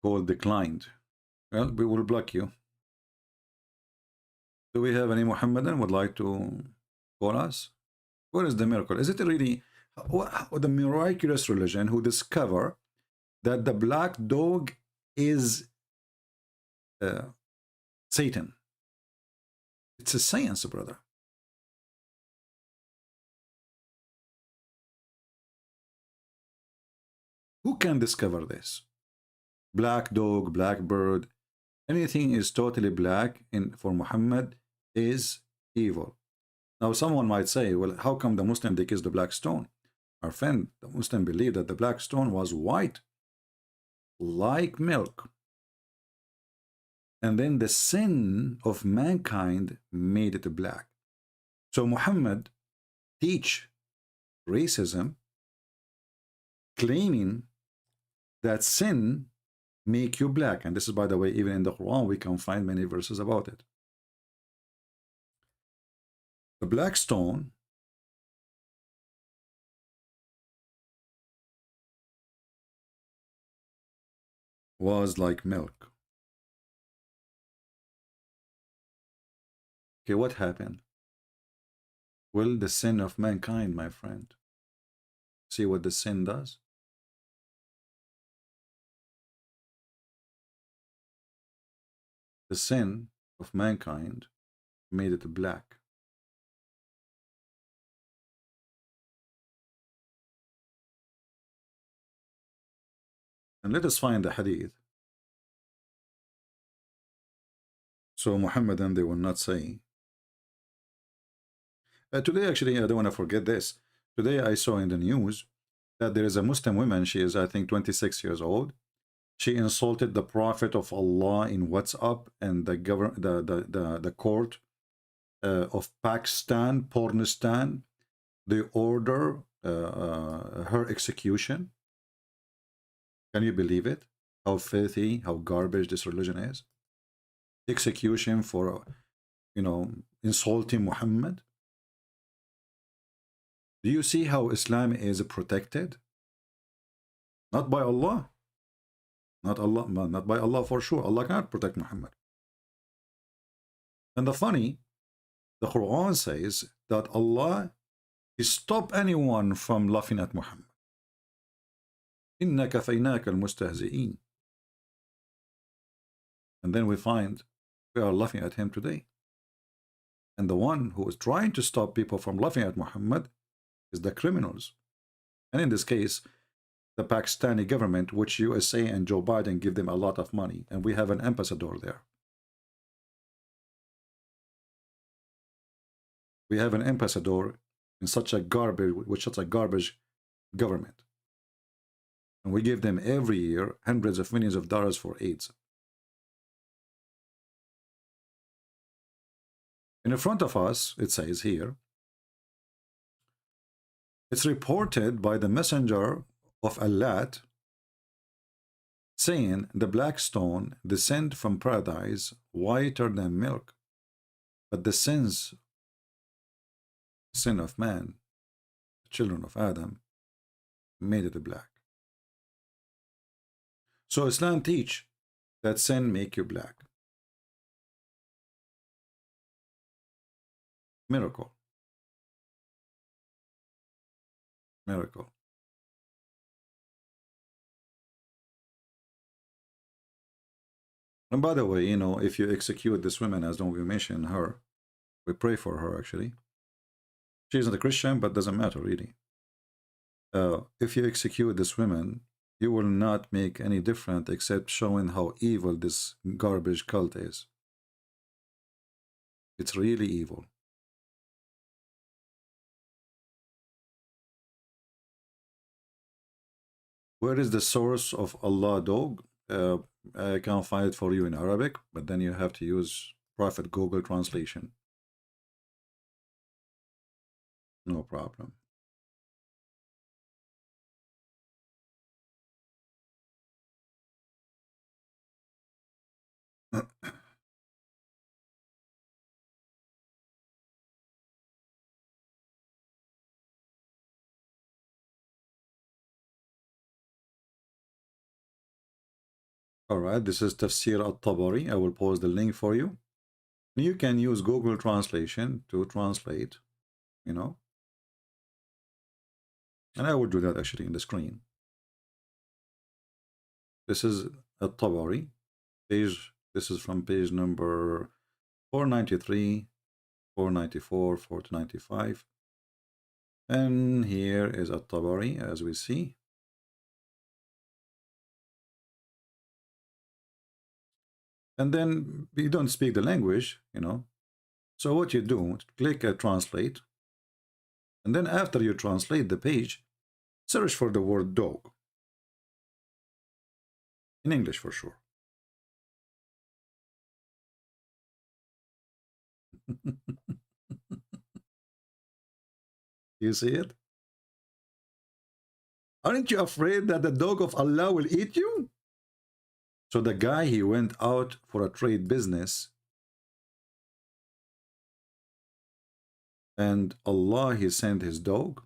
Speaker 7: Call declined. Well, we will block you. Do we have any Muhammadan would like to call us? What is the miracle? Is it really the miraculous religion who discover that the black dog is Satan? It's a science, brother. Who can discover this? Black dog, black bird, anything is totally black for Muhammad is evil. Now someone might say, well, how come the Muslim they kiss the black stone? Our friend, the Muslim believed that the black stone was white, like milk. And then the sin of mankind made it black. So Muhammad teach racism, claiming that sin make you black. And this is, by the way, even in the Quran, we can find many verses about it. The black stone was like milk. Okay, what happened? Well, the sin of mankind, my friend. See what the sin does? The sin of mankind made it black. And let us find the hadith. So Muhammadan, they will not say. Today, actually, I don't want to forget this. Today, I saw in the news that there is a Muslim woman. She is, I think, 26 years old. She insulted the Prophet of Allah in WhatsApp, and the court of Pakistan, Pornistan, they order her execution. Can you believe it? How filthy, how garbage this religion is. Execution for, insulting Muhammad. Do you see how Islam is protected? Not by Allah. Not by Allah for sure. Allah cannot protect Muhammad. And the Quran says that Allah stop anyone from laughing at Muhammad. إِنَّا كَفَيْنَاكَ الْمُسْتَهْزِئِينَ. And then we find we are laughing at him today. And the one who is trying to stop people from laughing at Muhammad is the criminals. And in this case, the Pakistani government, which USA and Joe Biden give them a lot of money. And we have an ambassador there. We have an ambassador in such a garbage government. And we give them every year hundreds of millions of dollars for AIDS. In front of us, it says here, it's reported by the messenger of Allah saying, the black stone descend from paradise whiter than milk, but the sin of man, the children of Adam, made it black. So Islam teach that sin make you black. Miracle. Miracle. And by the way, if you execute this woman, as don't we mention her, we pray for her actually. She's not a Christian, but doesn't matter really. If you execute this woman, you will not make any difference except showing how evil this garbage cult is. It's really evil. Where is the source of Allah dog? I can't find it for you in Arabic, but then you have to use Prophet Google translation. No problem. All right, this is Tafsir al-Tabari. I will post the link for you. You can use Google Translation to translate, And I will do that actually in the screen. This is al-Tabari. This is from page number 493, 494, 495. And here is al-Tabari, as we see. And then you don't speak the language, So what you do, click translate. And then after you translate the page, search for the word dog. In English for sure. You see it? Aren't you afraid that the dog of Allah will eat you? So the guy, he went out for a trade business. and Allah, he sent his dog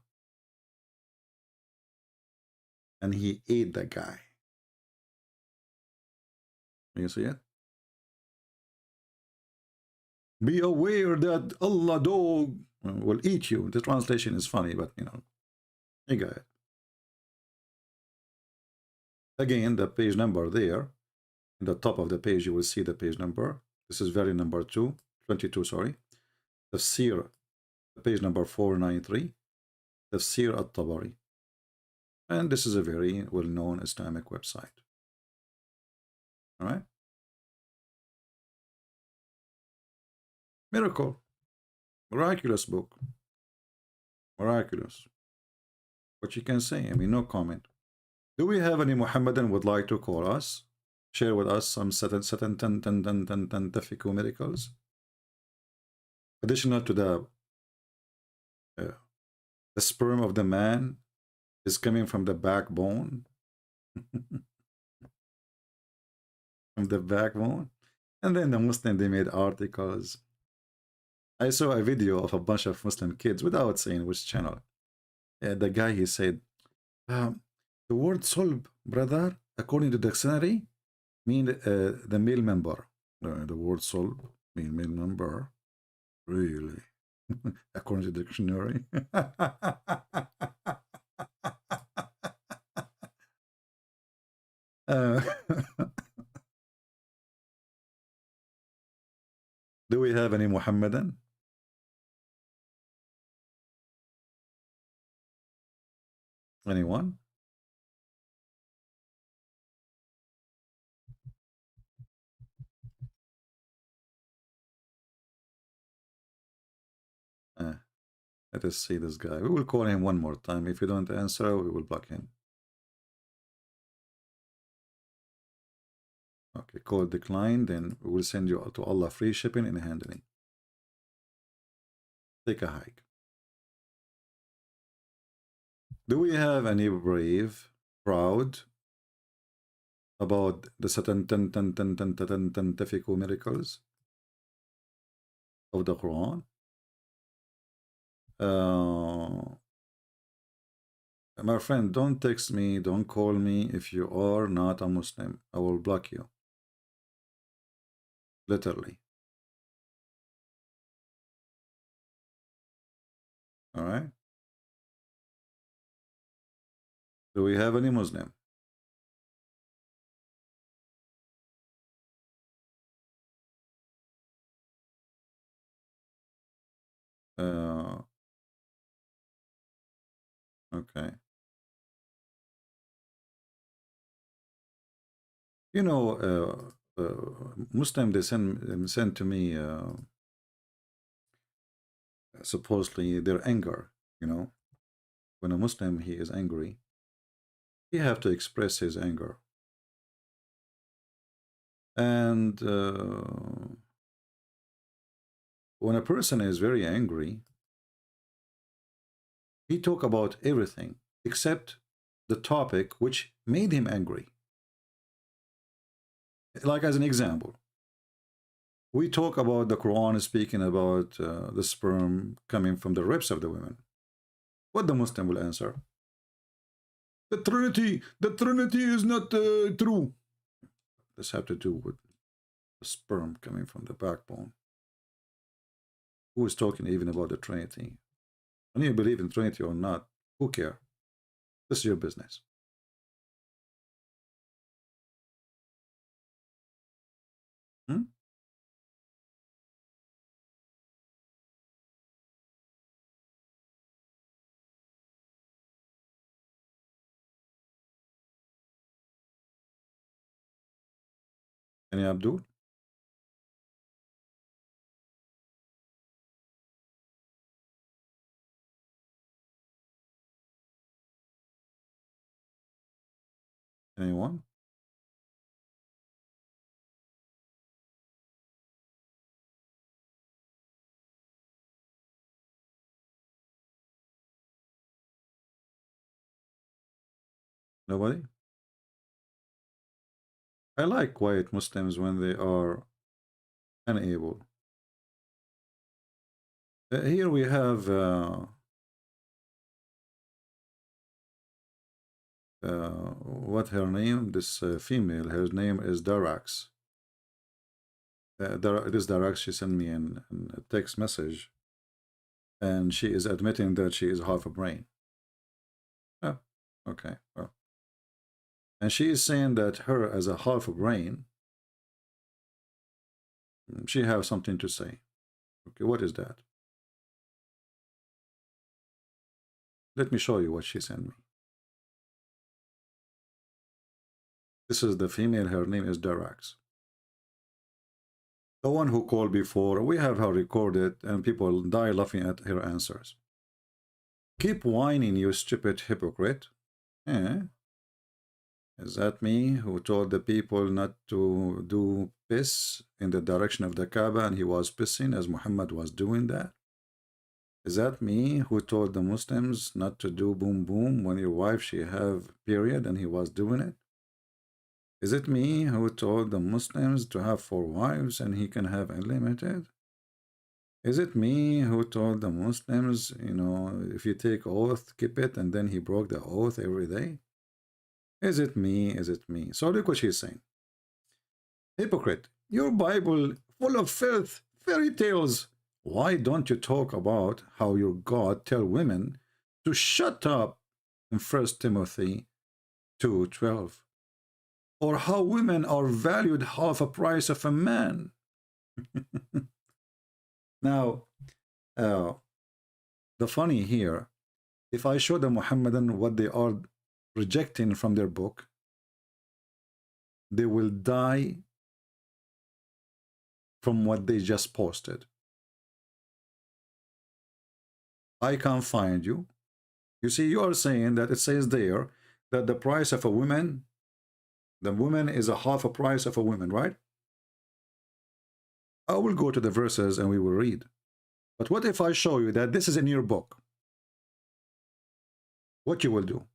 Speaker 7: and he ate the guy. You see it? Be aware that Allah dog will eat you. The translation is funny, but you know, you got it. Again, the page number there, in the top of the page, you will see the page number. This is very number 22, sorry. Tafsir, page number 493, Tafsir at-Tabari. And this is a very well-known Islamic website. All right? Miracle. Miraculous book. Miraculous. What you can say, I mean, no comment. Do we have any Muhammadan would like to call us? Share with us some scientific miracles? Additional to the sperm of the man is coming from the backbone. From the backbone. And then the Muslim, they made articles. I saw a video of a bunch of Muslim kids without saying which channel. The guy, he said, the word solb, brother, according to the dictionary, mean the male member. The word solb mean male member. Really? According to the dictionary. Do we have any Muhammadan? Anyone? Let us see this guy. We will call him one more time. If you don't answer, we will block him. Okay, call decline. Then we will send you to Allah free shipping and handling. Take a hike. Do we have any brave, proud about the scientific miracles of the Quran? My friend, don't text me, don't call me if you are not a Muslim. I will block you. Literally. All right. Do we have any Muslim? Okay. You know, Muslim, they send to me supposedly their anger. You know, when a Muslim, he is angry, he have to express his anger. And when a person is very angry, he talk about everything except the topic which made him angry. Like as an example, we talk about the Quran speaking about the sperm coming from the ribs of the women. What the Muslim will answer? The Trinity is not true. This have to do with the sperm coming from the backbone. Who is talking even about the Trinity? When you believe in Trinity or not, who care? This is your business. Any Abdul? Anyone? Nobody? I like quiet Muslims when they are unable. Here we have what her name, this female, her name is Darax. This Darax, she sent me a text message, and she is admitting that she is half a brain. Oh, okay. Well. And she is saying that her as a half a brain, she has something to say. Okay, what is that? Let me show you what she sent me. This is the female, her name is Darax. The one who called before, we have her recorded, and people die laughing at her answers. Keep whining, you stupid hypocrite. Eh? Is that me who told the people not to do piss in the direction of the Kaaba, and he was pissing as Muhammad was doing that? Is that me who told the Muslims not to do boom boom when your wife she have period and he was doing it? Is it me who told the Muslims to have 4 wives and he can have unlimited? Is it me who told the Muslims, you know, if you take oath, keep it, and then he broke the oath every day? Is it me? Is it me? So look what she's saying. Hypocrite, your Bible full of filth, fairy tales. Why don't you talk about how your God tell women to shut up in 1 Timothy 2:12? Or how women are valued half a price of a man? Now, the funny here, if I show the Muhammadan what they are rejecting from their book, they will die from what they just posted. I can't find you. You see, you are saying that it says there that the price of a woman, the woman is a half a price of a woman, right? I will go to the verses and we will read. But what if I show you that this is in your book? What you will do?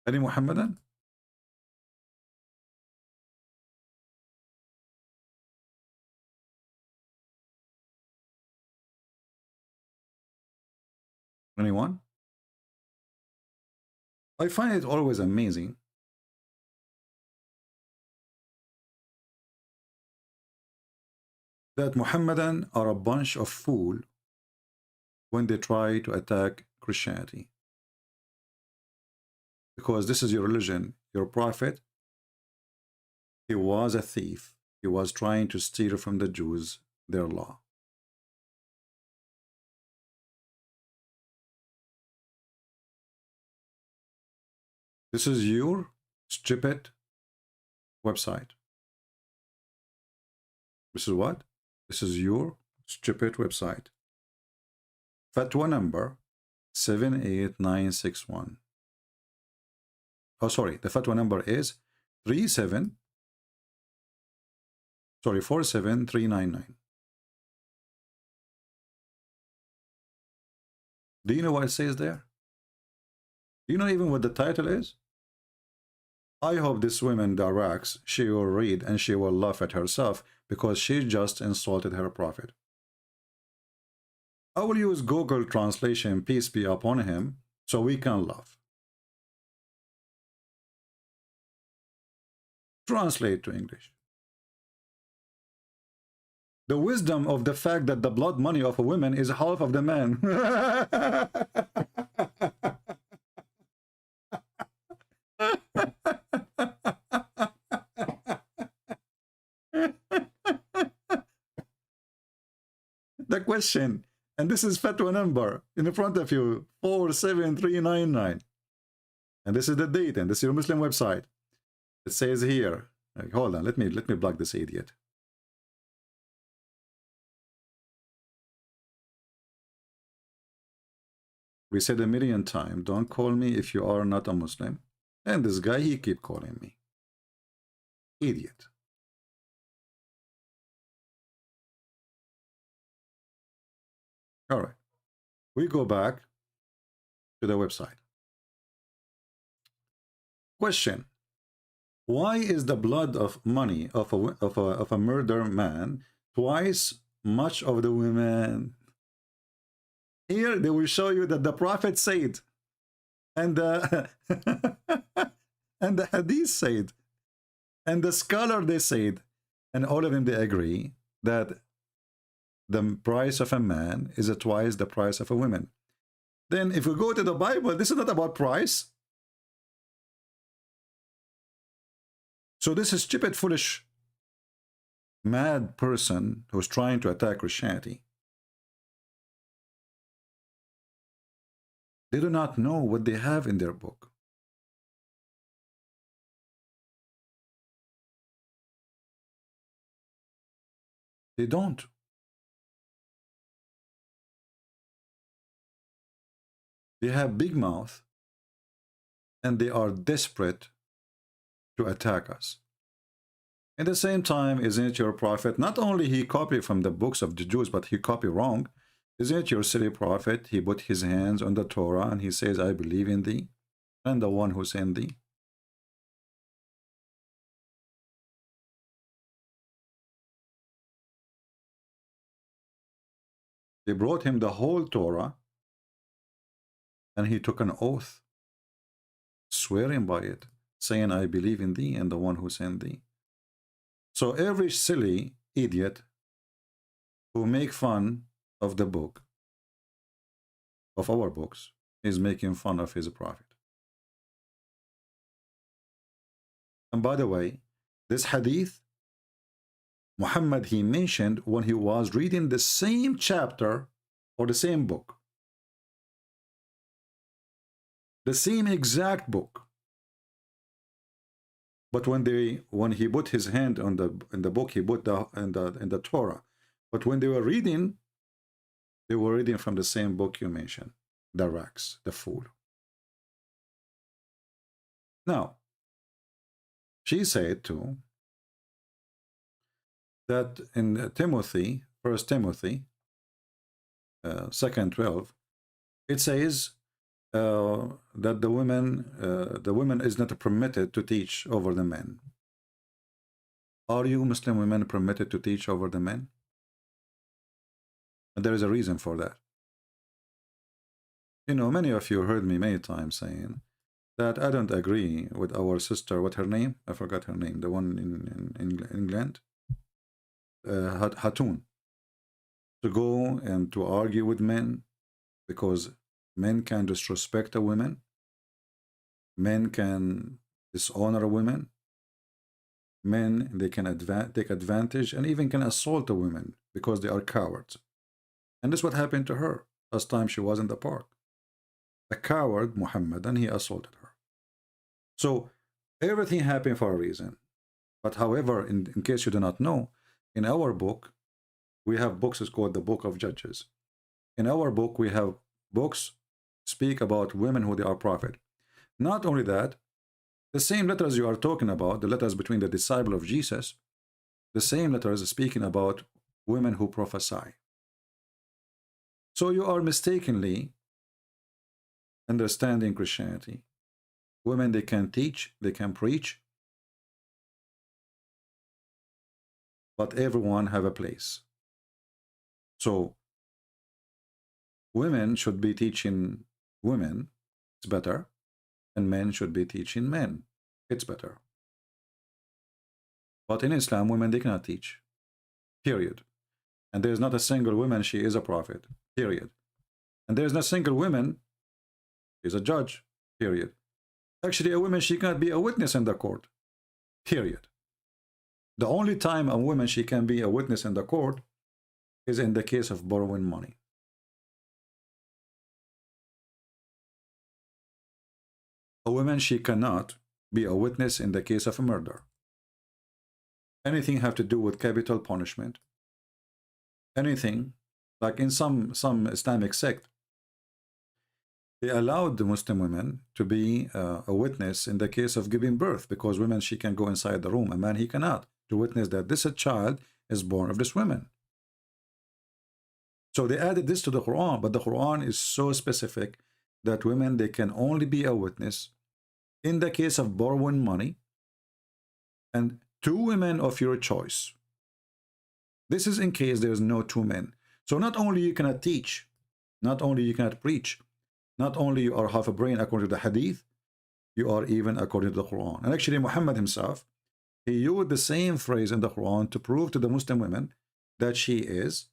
Speaker 7: Any Muhammadan? Anyone? I find it always amazing that Muhammadan are a bunch of fools when they try to attack Christianity. Because this is your religion, your prophet, he was a thief. He was trying to steal from the Jews their law. This is your stupid website. This is what? This is your stupid website. Fatwa number 78961. Oh, sorry. The fatwa number is 47399. Do you know what it says there? Do you know even what the title is? I hope this woman, Darax, she will read and she will laugh at herself because she just insulted her prophet. I will use Google translation, peace be upon him, so we can laugh. Translate to English. The wisdom of the fact that the blood money of a woman is half of the man. The question, and this is fatwa number in front of you, 47399. And this is the date, and this is your Muslim website. It says here, hold on, let me block this idiot. We said a million times, don't call me if you are not a Muslim. And this guy, he keep calling me. Idiot. All right. We go back to the website. Question. Why is the blood of money of a murder man twice much of the women? Here they will show you that the prophet said, and the and the hadith said, and the scholar they said, and all of them they agree that the price of a man is twice the price of a woman. Then if we go to the Bible, this is not about price. So this is stupid, foolish, mad person who's trying to attack Christianity. They do not know what they have in their book. They don't. They have big mouth and they are desperate to attack us. At the same time, isn't it your prophet? Not only he copied from the books of the Jews, but he copied wrong. Isn't it your silly prophet? He put his hands on the Torah and he says, I believe in thee and the one who sent thee. They brought him the whole Torah and he took an oath, swearing by it, saying, I believe in thee and the one who sent thee. So every silly idiot who make fun of the book, of our books, is making fun of his prophet. And by the way, this hadith, Muhammad, he mentioned when he was reading the same chapter or the same book. The same exact book. But when he put his hand on in the book, he put in the Torah. But when they were reading from the same book you mentioned, the Rax, the fool. Now, she said too that in Timothy, 1 Timothy, 2:12, it says that the women is not permitted to teach over the men. Are you Muslim women permitted to teach over the men? And there is a reason for that. You know, many of you heard me many times saying that I don't agree with our sister, what her name? I forgot her name, the one in England, Hatun, to go and to argue with men because men can disrespect a woman, men can dishonor a woman, men, they can take advantage and even can assault a woman because they are cowards. And this is what happened to her last time she was in the park. A coward, Muhammad, and he assaulted her. So everything happened for a reason. But however, in case you do not know, in our book, we have books, it's called the Book of Judges. In our book, we have books speak about women who they are prophet. Not only that, the same letters you are talking about, the letters between the disciple of Jesus, the same letters are speaking about women who prophesy. So you are mistakenly understanding Christianity. Women, they can teach, they can preach, but everyone have a place. So women should be teaching women, it's better, and men should be teaching men, it's better. But in Islam, women, they cannot teach, period. And there is not a single woman, she is a prophet, period. And there is not a single woman, she is a judge, period. Actually, a woman, she cannot be a witness in the court, period. The only time a woman, she can be a witness in the court is in the case of borrowing money. A woman, she cannot be a witness in the case of a murder. Anything have to do with capital punishment. Anything, like in some Islamic sect, they allowed the Muslim women to be a witness in the case of giving birth, because women, she can go inside the room. A man, he cannot, to witness that this child is born of this woman. So they added this to the Quran, but the Quran is so specific that women, they can only be a witness in the case of borrowing money and 2 women of your choice. This is in case there is no 2 men. So not only you cannot teach, not only you cannot preach, not only you are half a brain according to the hadith, you are even according to the Quran. And actually Muhammad himself, he used the same phrase in the Quran to prove to the Muslim women that she is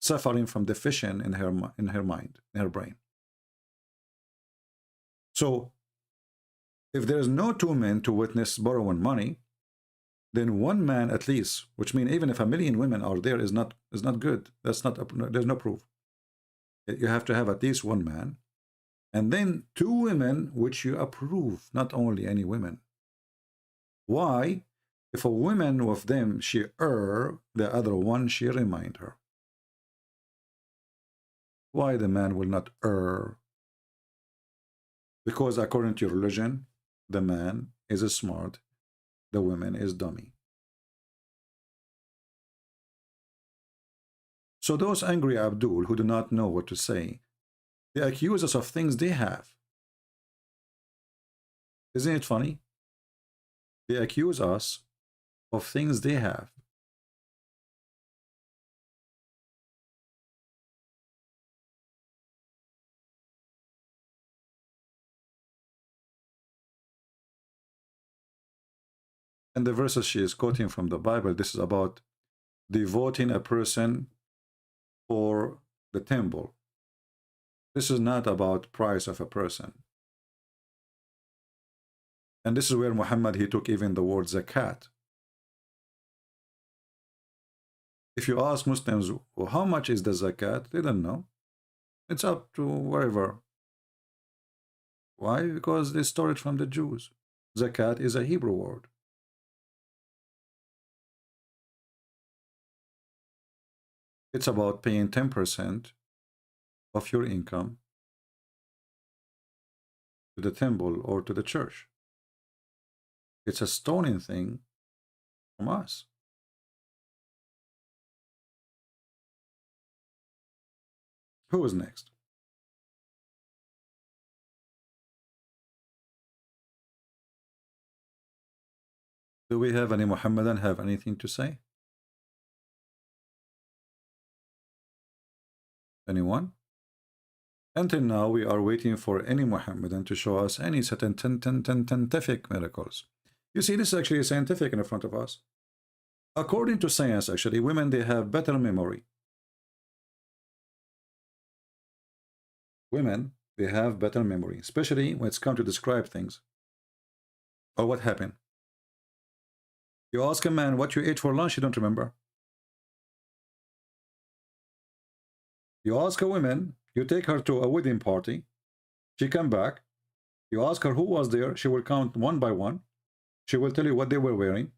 Speaker 7: suffering from deficient in her mind, in her brain. So if there is no 2 men to witness borrowing money, then 1 man at least, which means even if 1,000,000 women are there, is not good. That's not, there's no proof. You have to have at least 1 man, and then 2 women which you approve, not only any women. Why? If a woman with them she err, the other one she remind her. Why the man will not err? Because according to your religion, the man is smart, the woman is dummy. So those angry Abdul who do not know what to say, they accuse us of things they have. Isn't it funny? They accuse us of things they have. And the verses she is quoting from the Bible, this is about devoting a person for the temple. This is not about price of a person. And this is where Muhammad, he took even the word zakat. If you ask Muslims, well, how much is the zakat? They don't know. It's up to wherever. Why? Because they stole it from the Jews. Zakat is a Hebrew word. It's about paying 10% of your income to the temple or to the church. It's a stoning thing from us. Who is next? Do we have any Muhammadan have anything to say? Anyone? Until now, we are waiting for any Muhammadan to show us any scientific miracles. You see, this is actually scientific in front of us. According to science, actually, women, they have better memory. Women, they have better memory, especially when it's come to describe things. Or what happened. You ask a man what you ate for lunch, you don't remember. You ask a woman, you take her to a wedding party, she come back, you ask her who was there, she will count 1 by 1, she will tell you what they were wearing,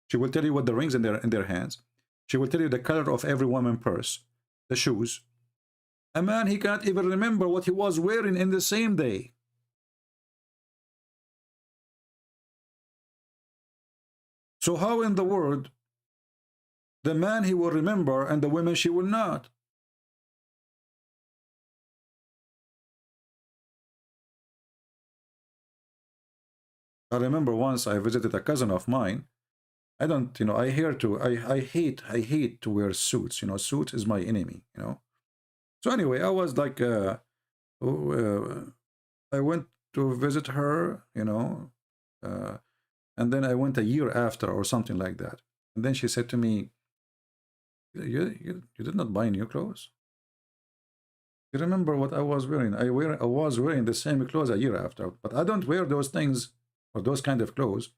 Speaker 7: she will tell you what the rings in their hands, she will tell you the color of every woman's purse, the shoes. A man, he can't even remember what he was wearing in the same day. So how in the world the man he will remember and the woman she will not? I remember once I visited a cousin of mine. I don't, I hate to wear suits. Suit is my enemy, So anyway, I was like, I went to visit her, and then I went a year after or something like that. And then she said to me, you did not buy new clothes? You remember what I was wearing? I was wearing the same clothes a year after, but I don't wear those things or those kind of clothes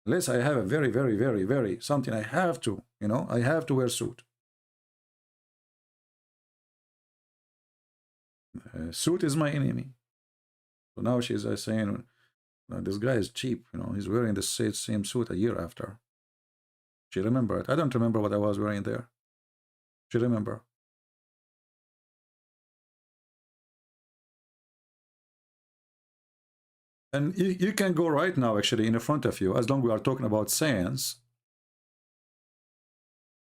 Speaker 7: unless I have a very, very, very, very something I have to, I have to wear suit. Suit is my enemy. So now she's saying, this guy is cheap, he's wearing the same suit a year after. She remembered. I don't remember what I was wearing there. She remember. And you can go right now, actually, in front of you, as long as we are talking about science,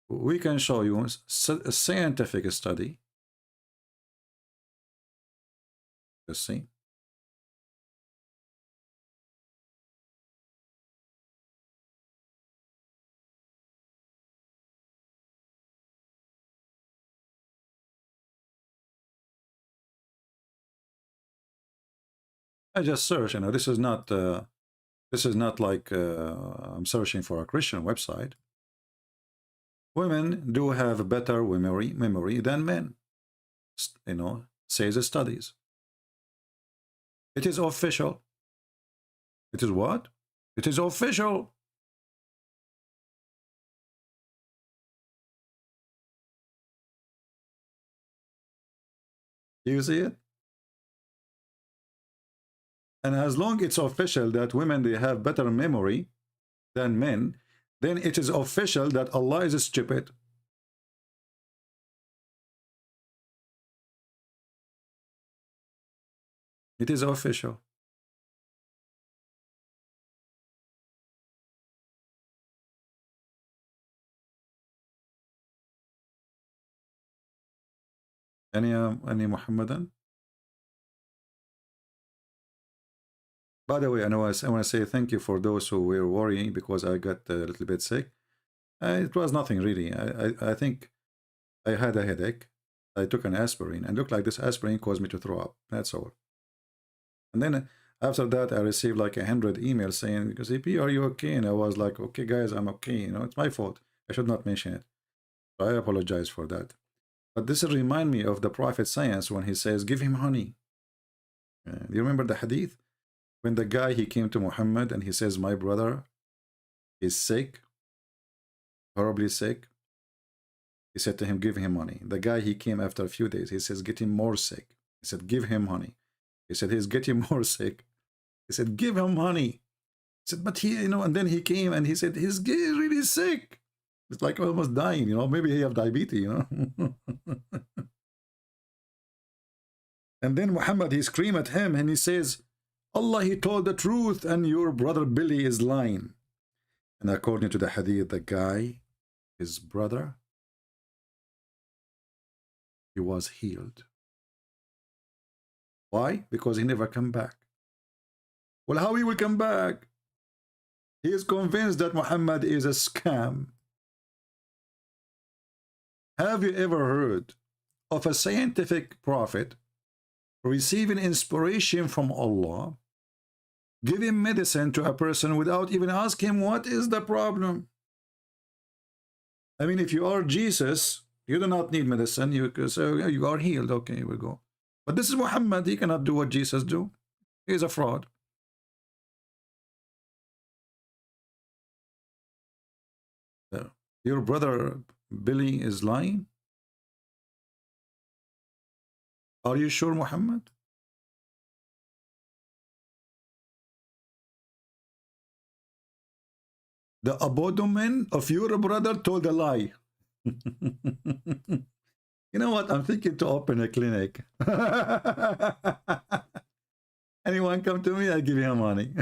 Speaker 7: we can show you a scientific study. Let's see. I just search, you know, this is not like I'm searching for a Christian website. Women do have better memory than men, you know, says the studies. It is official. It is what? It is official. You see it? And as long it's official that women, they have better memory than men, then it is official that Allah is stupid. It is official. Any Muhammadan? By the way, I want to say thank you for those who were worrying because I got a little bit sick. It was nothing really. I think I had a headache. I took an aspirin and looked like this aspirin caused me to throw up. That's all. And then after that, I received like 100 emails saying, "CP, are you okay?" And I was like, "Okay, guys, I'm okay. You know, it's my fault. I should not mention it. So I apologize for that." But this remind me of the Prophet science when he says, "Give him honey." Do you remember the hadith? When the guy, he came to Muhammad and he says, "My brother is sick, horribly sick." He said to him, "Give him money." The guy, he came after a few days. He says, "Get him more sick." He said, "Give him honey." He said, "He's getting more sick." He said, "Give him honey." He said, "But he, you know," and then he came and he said, "He's really sick. It's like almost dying, you know, maybe he have diabetes, you know." And then Muhammad, he screamed at him and he says, "Allah, he told the truth and your brother Billy is lying." And according to the hadith, the guy, his brother, he was healed. Why? Because he never come back. Well, how he will come back? He is convinced that Muhammad is a scam. Have you ever heard of a scientific prophet receiving inspiration from Allah, giving medicine to a person without even asking him what is the problem? I mean, if you are Jesus, you do not need medicine. You say you are healed. Okay, we'll go. But this is Muhammad. He cannot do what Jesus do. He is a fraud. Your brother Billy is lying? Are you sure, Muhammad? The abdomen of your brother told a lie. You know what? I'm thinking to open a clinic. Anyone come to me, I give him money.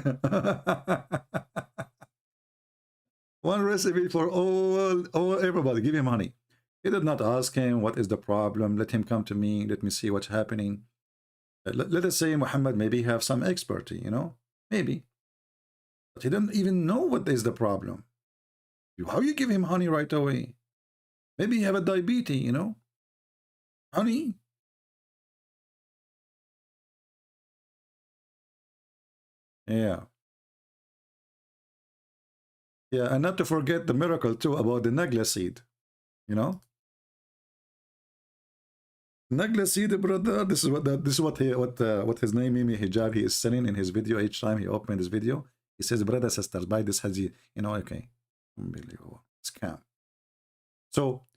Speaker 7: One recipe for all everybody. Give him money. He did not ask him what is the problem. Let him come to me. Let me see what's happening. Let us say Muhammad maybe have some expertise, you know, maybe, but he doesn't even know what is the problem. How you give him honey right away? Maybe you have a diabetes, you know, honey. Yeah. Yeah, and not to forget the miracle too about the nagla seed, you know. Nagla seed, brother. This is what his name Mimi Hijab he is selling in his video. Each time he opened his video, he says, "Brother, sisters, buy this haji." You know, okay, unbelievable scam. So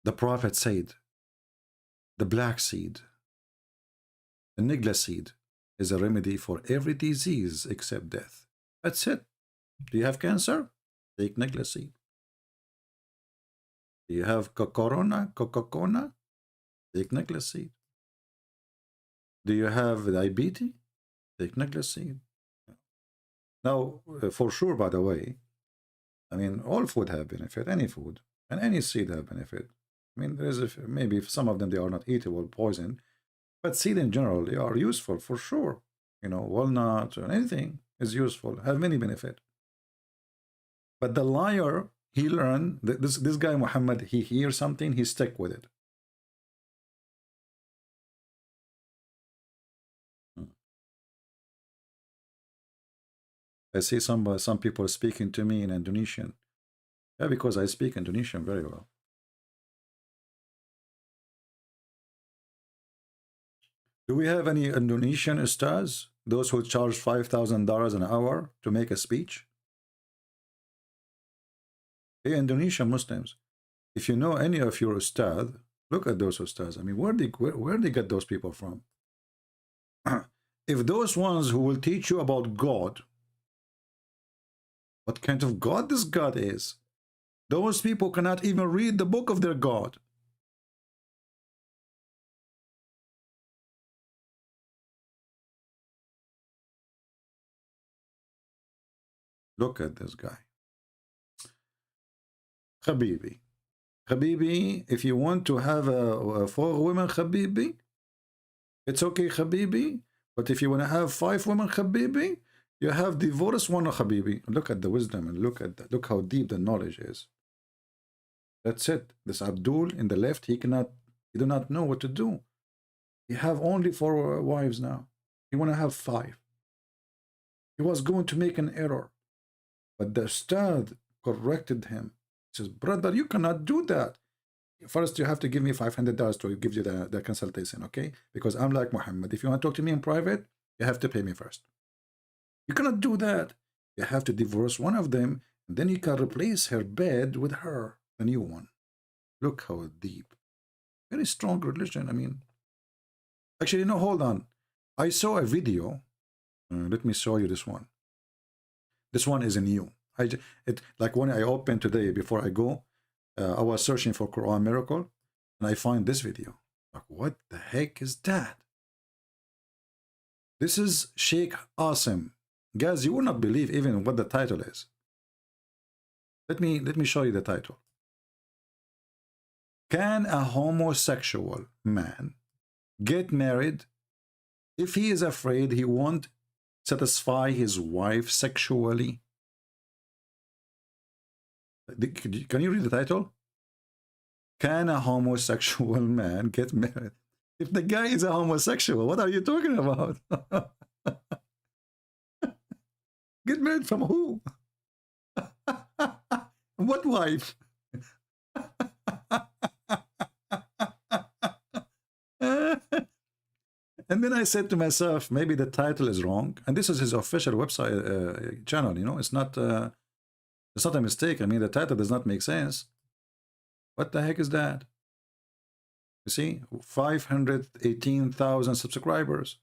Speaker 7: the Prophet said, the black seed, the nigla seed, is a remedy for every disease except death. That's it. Do you have cancer? Take nigla seed. Do you have Coca-Cola? Take nigla seed. Do you have diabetes? Take nigla seed. Now, for sure, by the way, I mean, all food have benefit, any food, and any seed have benefit. I mean, there is maybe some of them, they are not eatable, poison, but seed in general, they are useful for sure. You know, walnut or anything is useful, have many benefit. But the liar, he learned, this guy Muhammad, he hears something, he stick with it. I see some people speaking to me in Indonesian. Yeah, because I speak Indonesian very well. Do we have any Indonesian ustads? Those who charge $5,000 an hour to make a speech? Hey, Indonesian Muslims, if you know any of your ustad, look at those ustads. I mean, where they get those people from? If those ones who will teach you about God, what kind of God this God is, those people cannot even read the book of their God. Look at this guy. Habibi. Habibi, if you want to have 4 women, Habibi, it's okay, Habibi. But if you want to have 5 women, Habibi, you have divorced one, Habibi. Look at the wisdom and look at that. Look how deep the knowledge is. That's it. This Abdul in the left, he do not know what to do. He have only 4 wives now. He want to have 5. He was going to make an error, but the ustad corrected him. He says, brother, you cannot do that. First, you have to give me $500 to give you the consultation, okay? Because I'm like Muhammad. If you want to talk to me in private, you have to pay me first. You cannot do that. You have to divorce one of them, and then you can replace her bed with her, the new one. Look how deep. Very strong religion. I mean, actually, no, hold on. I saw a video. Let me show you this one. This one is new. Like when I opened today before I go, I was searching for Qur'an miracle, and I find this video. Like, what the heck is that? This is Sheikh Asim. Guys, you will not believe even what the title is. Let me show you the title. Can a homosexual man get married if he is afraid he won't satisfy his wife sexually? Can you read the title? Can a homosexual man get married? If the guy is a homosexual, what are you talking about? Get married from who? What wife? And then I said to myself, maybe the title is wrong. And this is his official website channel, you know, it's not a mistake. I mean, the title does not make sense. What the heck is that? You see, 518,000 subscribers.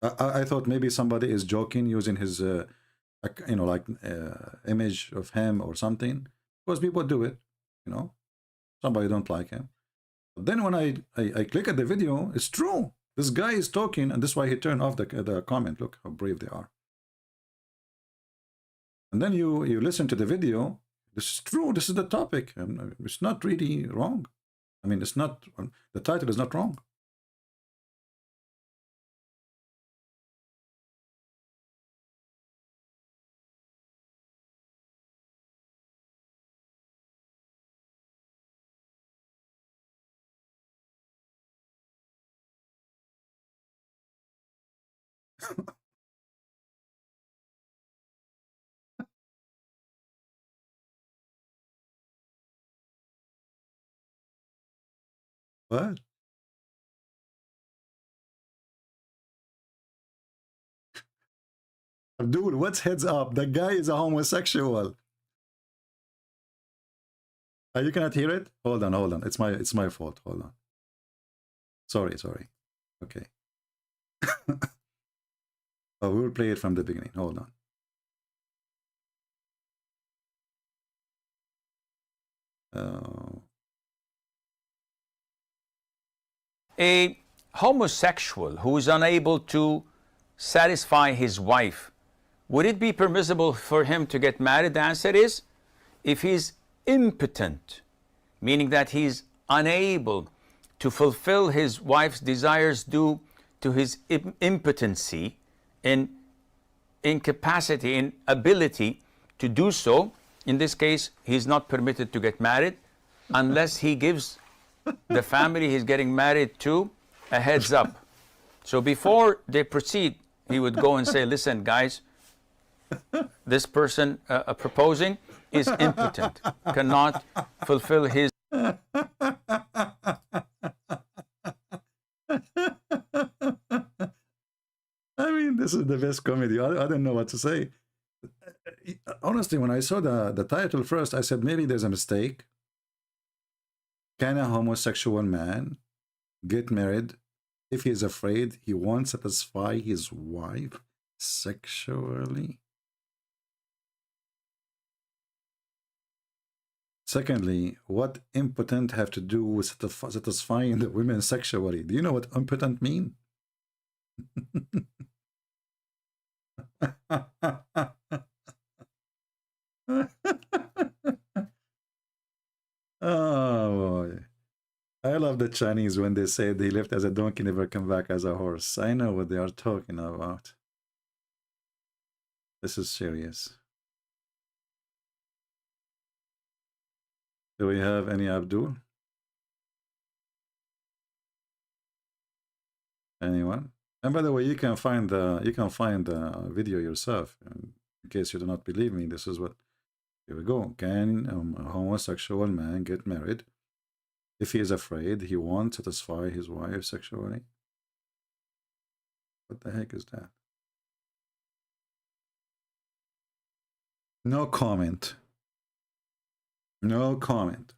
Speaker 7: I thought maybe somebody is joking using his, you know, like image of him or something. Because people do it, you know. Somebody don't like him. But then when I click at the video, it's true. This guy is talking, and that's why he turned off the comment. Look how brave they are. And then you listen to the video. This is true. This is the topic. It's not really wrong. I mean, it's not. The title is not wrong. What? Dude, what's heads up? The guy is a homosexual. You cannot hear it? Hold on. It's my fault. Hold on. Sorry. Okay. Oh, we will play it from the beginning. Hold on.
Speaker 4: A homosexual who is unable to satisfy his wife, would it be permissible for him to get married? The answer is, if he's impotent, meaning that he's unable to fulfill his wife's desires due to his impotency, in incapacity, inability to do so, in this case, he's not permitted to get married unless he gives the family he's getting married to a heads up. So before they proceed he would go and say, listen, guys, this person proposing is impotent, cannot fulfill his.
Speaker 7: I mean, this is the best comedy. I don't know what to say. Honestly, when I saw the title first, I said maybe there's a mistake. Can a homosexual man get married if he's afraid he won't satisfy his wife sexually? Secondly, what impotent have to do with satisfying the women sexually? Do you know what impotent mean? Oh boy. I love the Chinese when they say they lived as a donkey, never come back as a horse. I know what they are talking about. This is serious. Do we have any Abdul? Anyone? And by the way, you can find the video yourself. In case you do not believe me, this is what. Here we go. Can a homosexual man get married if he is afraid he won't satisfy his wife sexually? What the heck is that? No comment. No comment.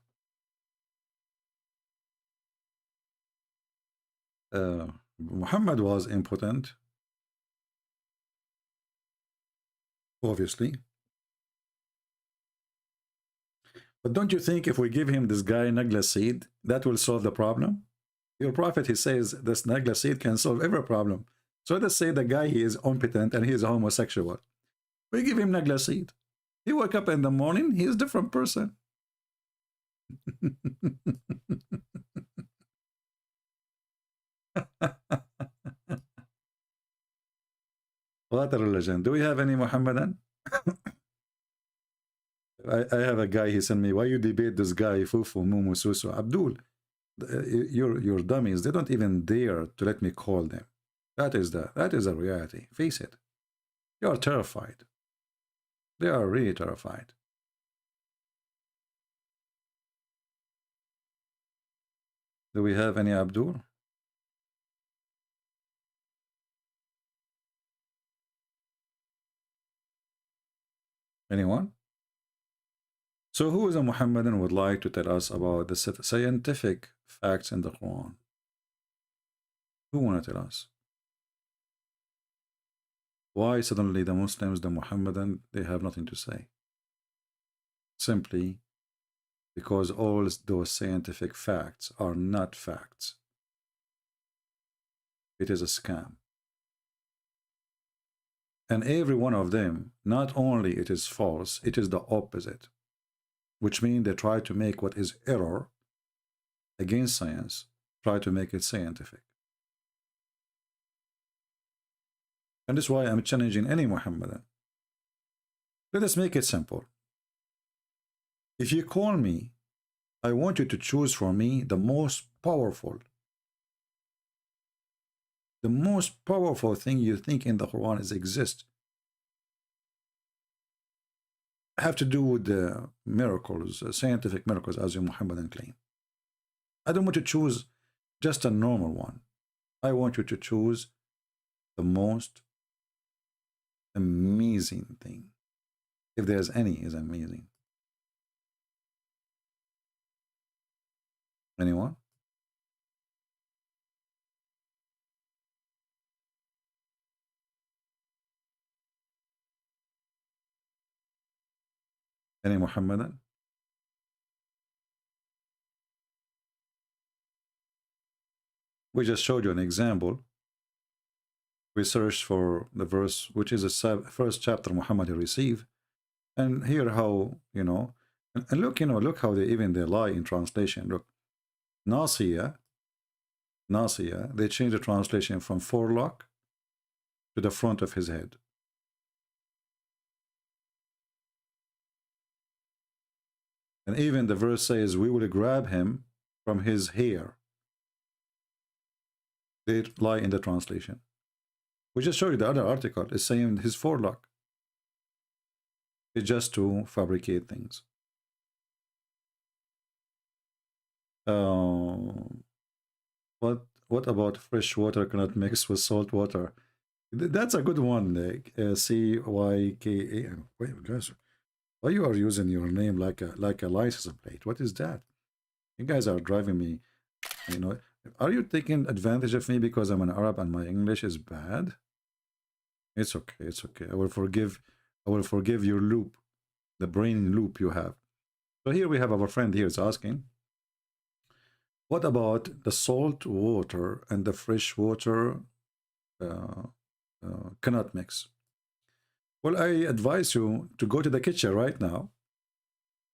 Speaker 7: Muhammad was impotent, obviously. But don't you think if we give him this guy Nagla seed, that will solve the problem? Your prophet, he says this Nagla seed can solve every problem. So let's say the guy, he is impotent and he is homosexual. We give him Nagla seed. He wake up in the morning, he is a different person. What a religion. Do we have any Muhammadan? I have a guy, he sent me, why you debate this guy, Fufu, Mumu, Susu? Abdul, your dummies, they don't even dare to let me call them. That is a reality. Face it. You are terrified. They are really terrified. Do we have any Abdul? Anyone? So who is a Muhammadan would like to tell us about the scientific facts in the Quran? Who want to tell us? Why suddenly the Muslims, the Muhammadan, they have nothing to say? Simply because all those scientific facts are not facts. It is a scam. And every one of them, not only it is false, it is the opposite. Which means they try to make what is error against science, try to make it scientific. And this is why I'm challenging any Muhammadan. Let us make it simple. If you call me, I want you to choose for me the most powerful thing you think in the Quran is exist. Have to do with the miracles, scientific miracles, as your Muhammadan claim. I don't want to choose just a normal one. I want you to choose the most amazing thing. If there's any, is amazing. Anyone? Any Muhammadan? We just showed you an example. We searched for the verse, which is the first chapter Muhammad received. And here how, and look, look how they lie in translation. Look, Nasiya, they changed the translation from forelock to the front of his head. And even the verse says, we will grab him from his hair. They lie in the translation. We just showed you the other article. It's saying his forelock. It's just to fabricate things. What about fresh water cannot mix with salt water? That's a good one. CYKA. Wait, guys, why you are using your name like a license plate? What is that? You guys are driving me. You know, are you taking advantage of me because I'm an Arab and my English is bad? It's okay. It's okay. I will forgive your loop, the brain loop you have. So here we have our friend here is asking, what about the salt water and the fresh water cannot mix? Well, I advise you to go to the kitchen right now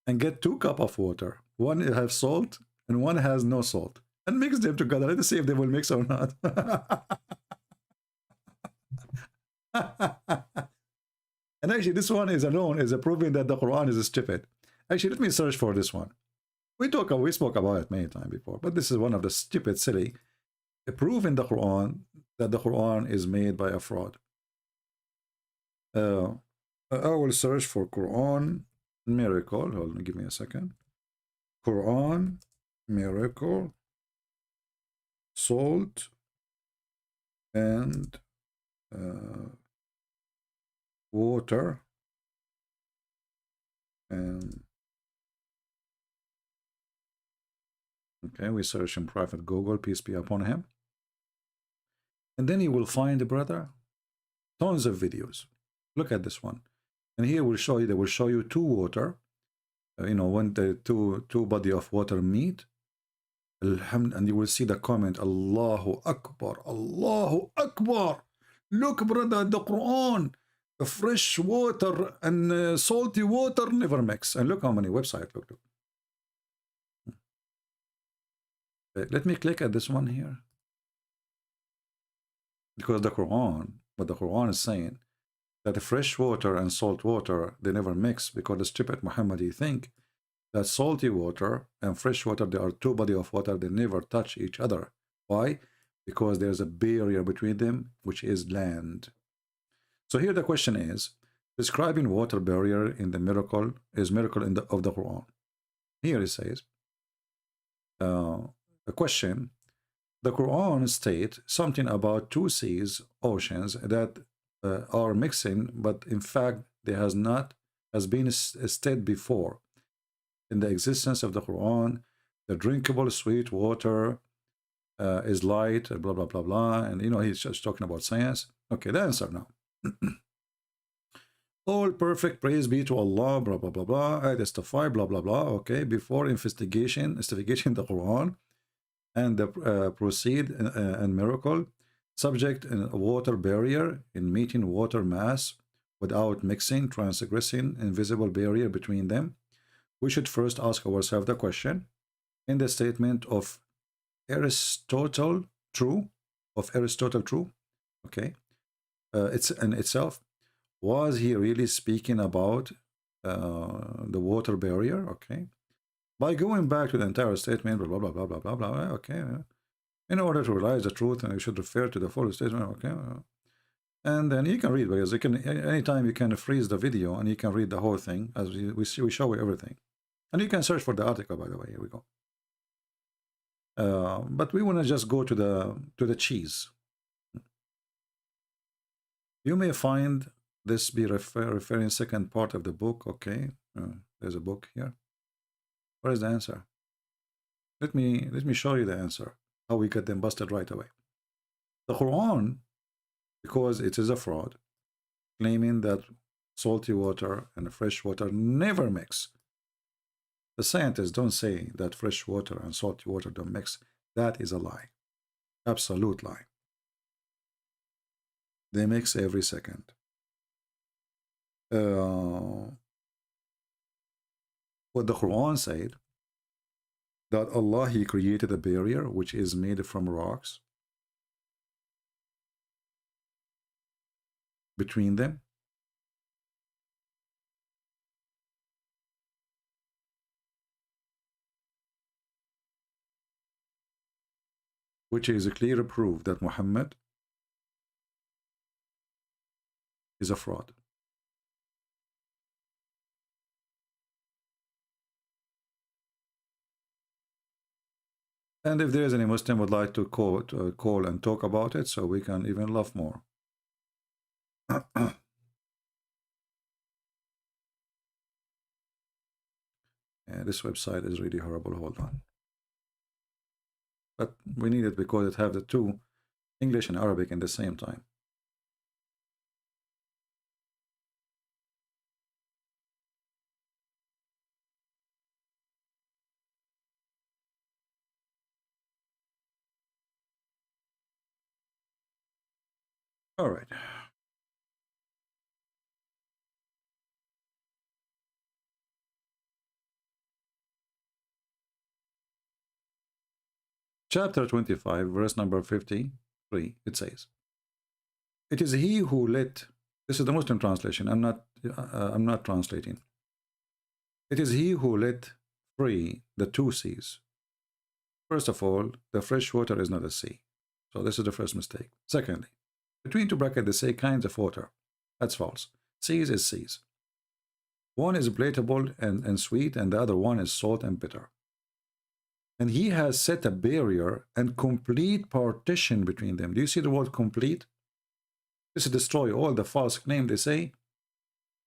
Speaker 7: and get 2 cups of water. One has salt and one has no salt. And mix them together. Let's see if they will mix or not. And actually, this one is alone is proving that the Quran is stupid. Actually, let me search for this one. We spoke about it many times before, but this is one of the stupid, silly proof in the Quran that the Quran is made by a fraud. I will search for Quran miracle. Hold on, give me a second. Quran miracle, salt, and water, and okay, we search in private Google, peace be upon him, and then you will find, brother, tons of videos. Look at this one, and here will show you. They will show you 2 water. You know, when the two body of water meet, and you will see the comment, Allahu Akbar, Allahu Akbar. Look, brother, the Quran, the fresh water and salty water never mix. And look how many websites. Look. Okay, let me click at this one here. Because the Quran, what the Quran is saying, that the fresh water and salt water, they never mix, because the stupid Muhammadi think that salty water and fresh water, they are 2 body of water, they never touch each other. Why? Because there's a barrier between them, which is land. So here the question is, describing water barrier in the miracle is miracle of the Quran. Here it says, a question, the Quran states something about 2 seas, oceans, that are mixing, but in fact there has been stated before in the existence of the Quran, the drinkable sweet water is light, blah blah blah blah, and you know, he's just talking about science. Okay, the answer now. All perfect praise be to Allah, blah blah blah blah. I testify, blah blah blah. Okay, before investigation the Quran and the proceed and miracle, subject a water barrier in meeting water mass without mixing, transgressing invisible barrier between them. We should first ask ourselves the question, in the statement of Aristotle true, okay, it's in itself, was he really speaking about the water barrier? Okay, by going back to the entire statement, blah blah blah blah blah blah, okay, in order to realize the truth, and you should refer to the full statement, okay, and then you can read, because you can anytime you can freeze the video and you can read the whole thing, as we show you everything, and you can search for the article, by the way. Here we go. But we want to just go to the cheese. You may find this be referring second part of the book. Okay, there's a book here. What is the answer? Let me show you the answer. How we get them busted right away. The Quran, because it is a fraud, claiming that salty water and fresh water never mix. The scientists don't say that fresh water and salty water don't mix. That is a lie. Absolute lie. They mix every second. What the Quran said, that Allah, He created a barrier which is made from rocks between them. Which is a clear proof that Muhammad is a fraud. And if there is any Muslim would like to call and talk about it, so we can even laugh more. Yeah, this website is really horrible. Hold on. But we need it because it have the two, English and Arabic, in the same time. All right. Chapter 25, verse number 53, it says, "It is he who let," this is the Muslim translation, I'm not translating. "It is he who let free the two seas." First of all, the fresh water is not a sea. So this is the first mistake. Secondly, between two brackets, they say kinds of water. That's false. Seas is seas. One is palatable and sweet, and the other one is salt and bitter. And he has set a barrier and complete partition between them. Do you see the word complete? This is destroy all the false claim they say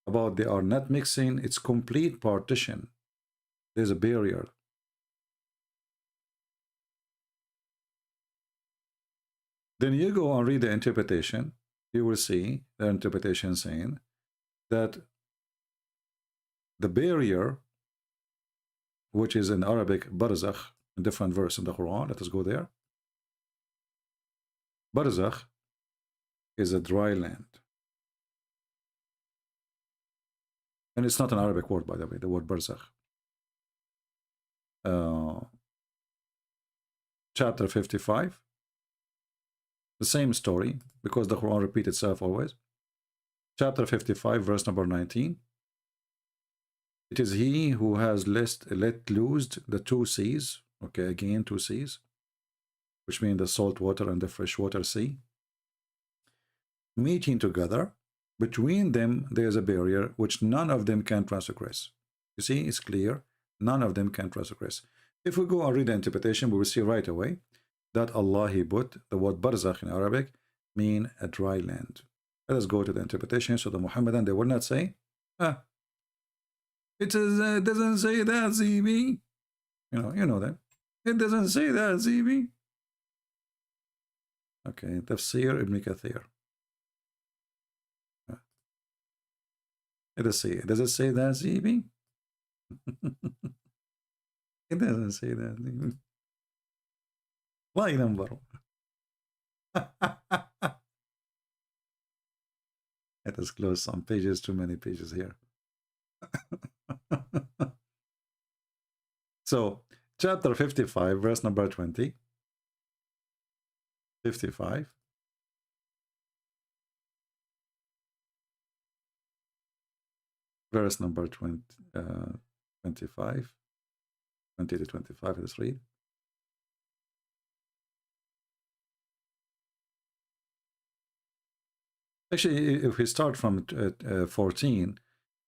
Speaker 7: about they are not mixing. It's complete partition. There's a barrier. Then you go and read the interpretation. You will see the interpretation saying that the barrier, which is in Arabic barzakh, a different verse in the Quran. Let us go there. Barzakh is a dry land. And it's not an Arabic word, by the way, the word barzakh. Chapter 55. The same story, because the Quran repeats itself always. Chapter 55, verse number 19. "It is he who has let loose the two seas." Okay, again, two seas, which mean the salt water and the freshwater sea, meeting together. Between them, there is a barrier which none of them can transgress. You see, it's clear. None of them can transgress. If we go and read the interpretation, we will see right away that Allah, He put the word barzakh in Arabic mean a dry land. Let us go to the interpretation. So the Muhammadan, they will not say, it doesn't say that, ZB. You know that. It doesn't say that, ZB. Okay, Tafsir Ibn Kathir. Does it say that, ZB? It doesn't say that, ZB. Why number? Let us close some pages, too many pages here. So, chapter 55, verse number 20. 55. Verse number 25. 20 to 25, let's read. Actually, if we start from 14,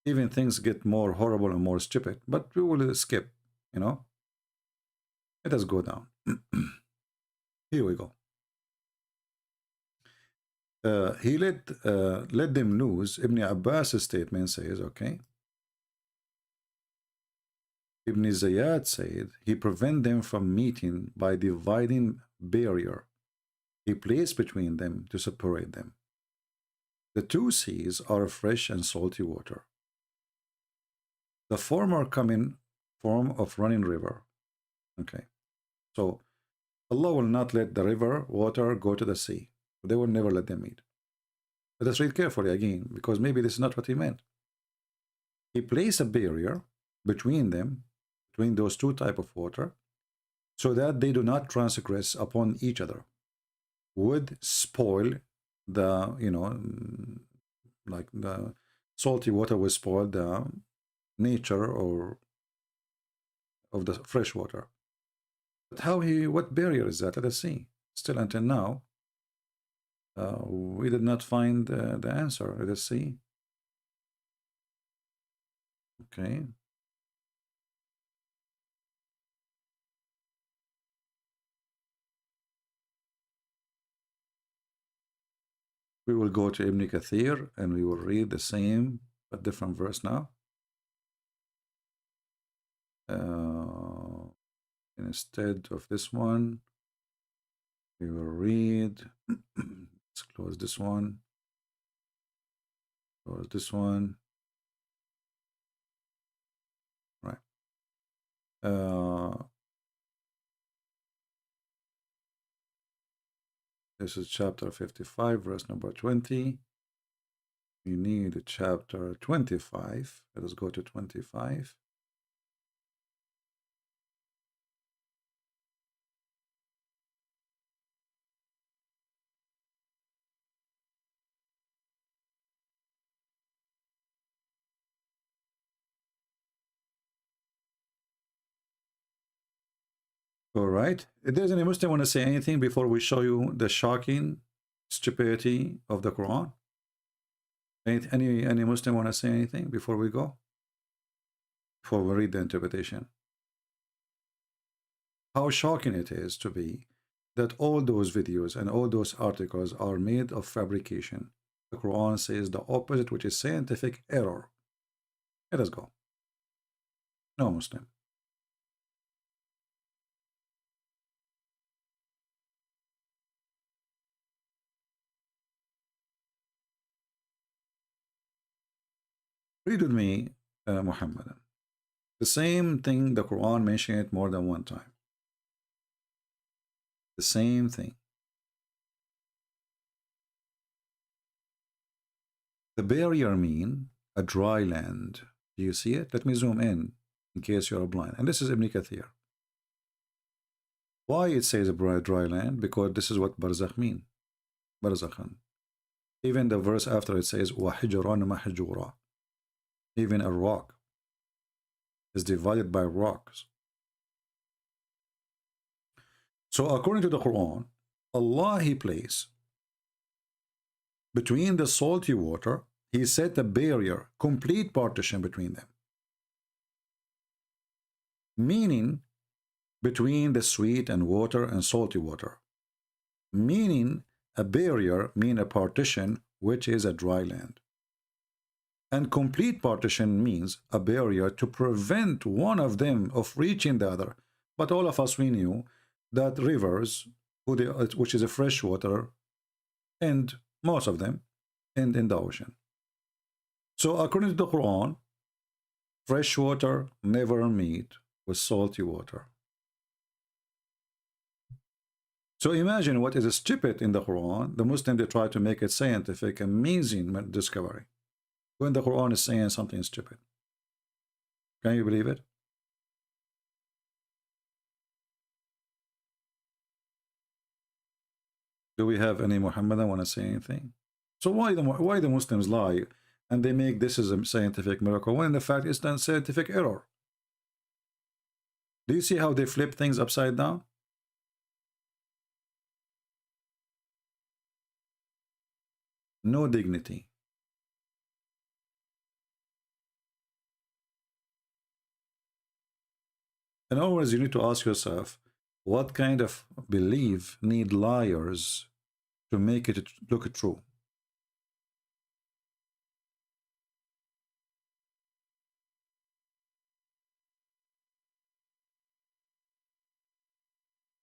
Speaker 7: even things get more horrible and more stupid, but we will skip, Let us go down. Here we go. He let them lose. Ibn Abbas' statement says, okay. Ibn Ziyad said, he prevent them from meeting by dividing barrier. He placed between them to separate them. The two seas are fresh and salty water. The former come in form of running river. Okay. So Allah will not let the river water go to the sea. They will never let them meet. Let us read carefully again, because maybe this is not what he meant. He placed a barrier between them, between those two types of water, so that they do not transgress upon each other. Would spoil the, like the salty water will spoil the nature or of the fresh water. But what barrier is that? Let us see. Still until now, We did not find the answer. Let's see. Okay. We will go to Ibn Kathir and we will read the same but different verse now. Instead of this one, we will read. Let's close this one. Close this one. Right. This is chapter 55, verse number 20. We need chapter 25. Let us go to 25. All right. Does any Muslim want to say anything before we show you the shocking stupidity of the Quran? Any Muslim want to say anything before we go? Before we read the interpretation. How shocking it is to be that all those videos and all those articles are made of fabrication. The Quran says the opposite, which is scientific error. Let us go. No Muslim. Read with me, Muhammadan. The same thing the Quran mentioned it more than one time. The same thing. The barrier mean a dry land. Do you see it? Let me zoom in case you're blind. And this is Ibn Kathir. Why it says a dry land? Because this is what barzakh mean. Barzakhan. Even the verse after it says وَحِجْرًا مَحْجُورًا. Even a rock is divided by rocks. So according to the Quran, Allah He placed between the salty water, He set a barrier, complete partition between them. Meaning between the sweet and water and salty water. Meaning a barrier, mean a partition, which is a dry land. And complete partition means a barrier to prevent one of them of reaching the other. But all of us, we knew that rivers, which is a fresh water, and most of them end in the ocean. So according to the Quran, fresh water never meet with salty water. So imagine what is stupid in the Quran. The Muslims, they try to make it scientific, amazing discovery, when the Quran is saying something stupid. Can you believe it? Do we have any Muhammadan want to say anything? So why the Muslims lie and they make this as a scientific miracle when in fact it's a scientific error? Do you see how they flip things upside down? No dignity. And always you need to ask yourself, what kind of belief need liars to make it look true?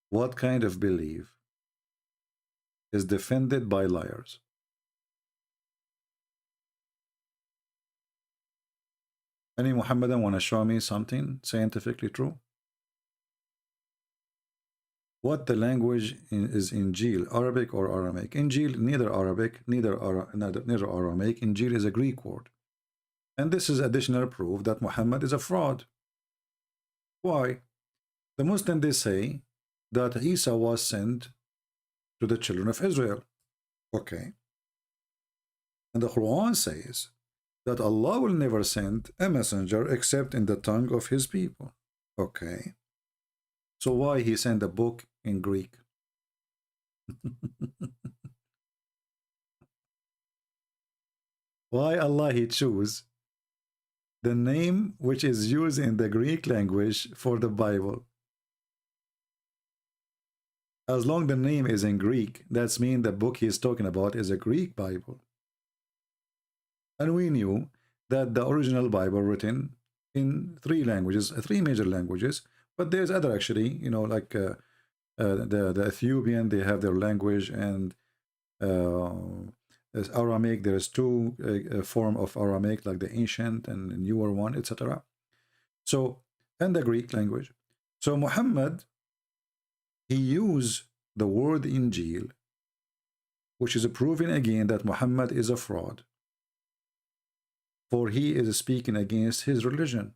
Speaker 7: What kind of belief is defended by liars? Any Muhammadan want to show me something scientifically true? What the language is Injil, Arabic or Aramaic? Injil, neither Arabic, neither Aramaic. Injil is a Greek word. And this is additional proof that Muhammad is a fraud. Why? The Muslims, they say that Isa was sent to the children of Israel. Okay. And the Quran says that Allah will never send a messenger except in the tongue of his people. Okay. So why he sent a book in Greek? Why Allah He choose the name which is used in the Greek language for the Bible? As long the name is in Greek, that's mean the book he's talking about is a Greek Bible. And we knew that the original Bible written in three languages, three major languages, but there's other actually, you know, like the Ethiopian, they have their language, and there's Aramaic, there's two form of Aramaic, like the ancient and the newer one, etc. So, and the Greek language. So Muhammad, he used the word Injil, which is proving again that Muhammad is a fraud, for he is speaking against his religion.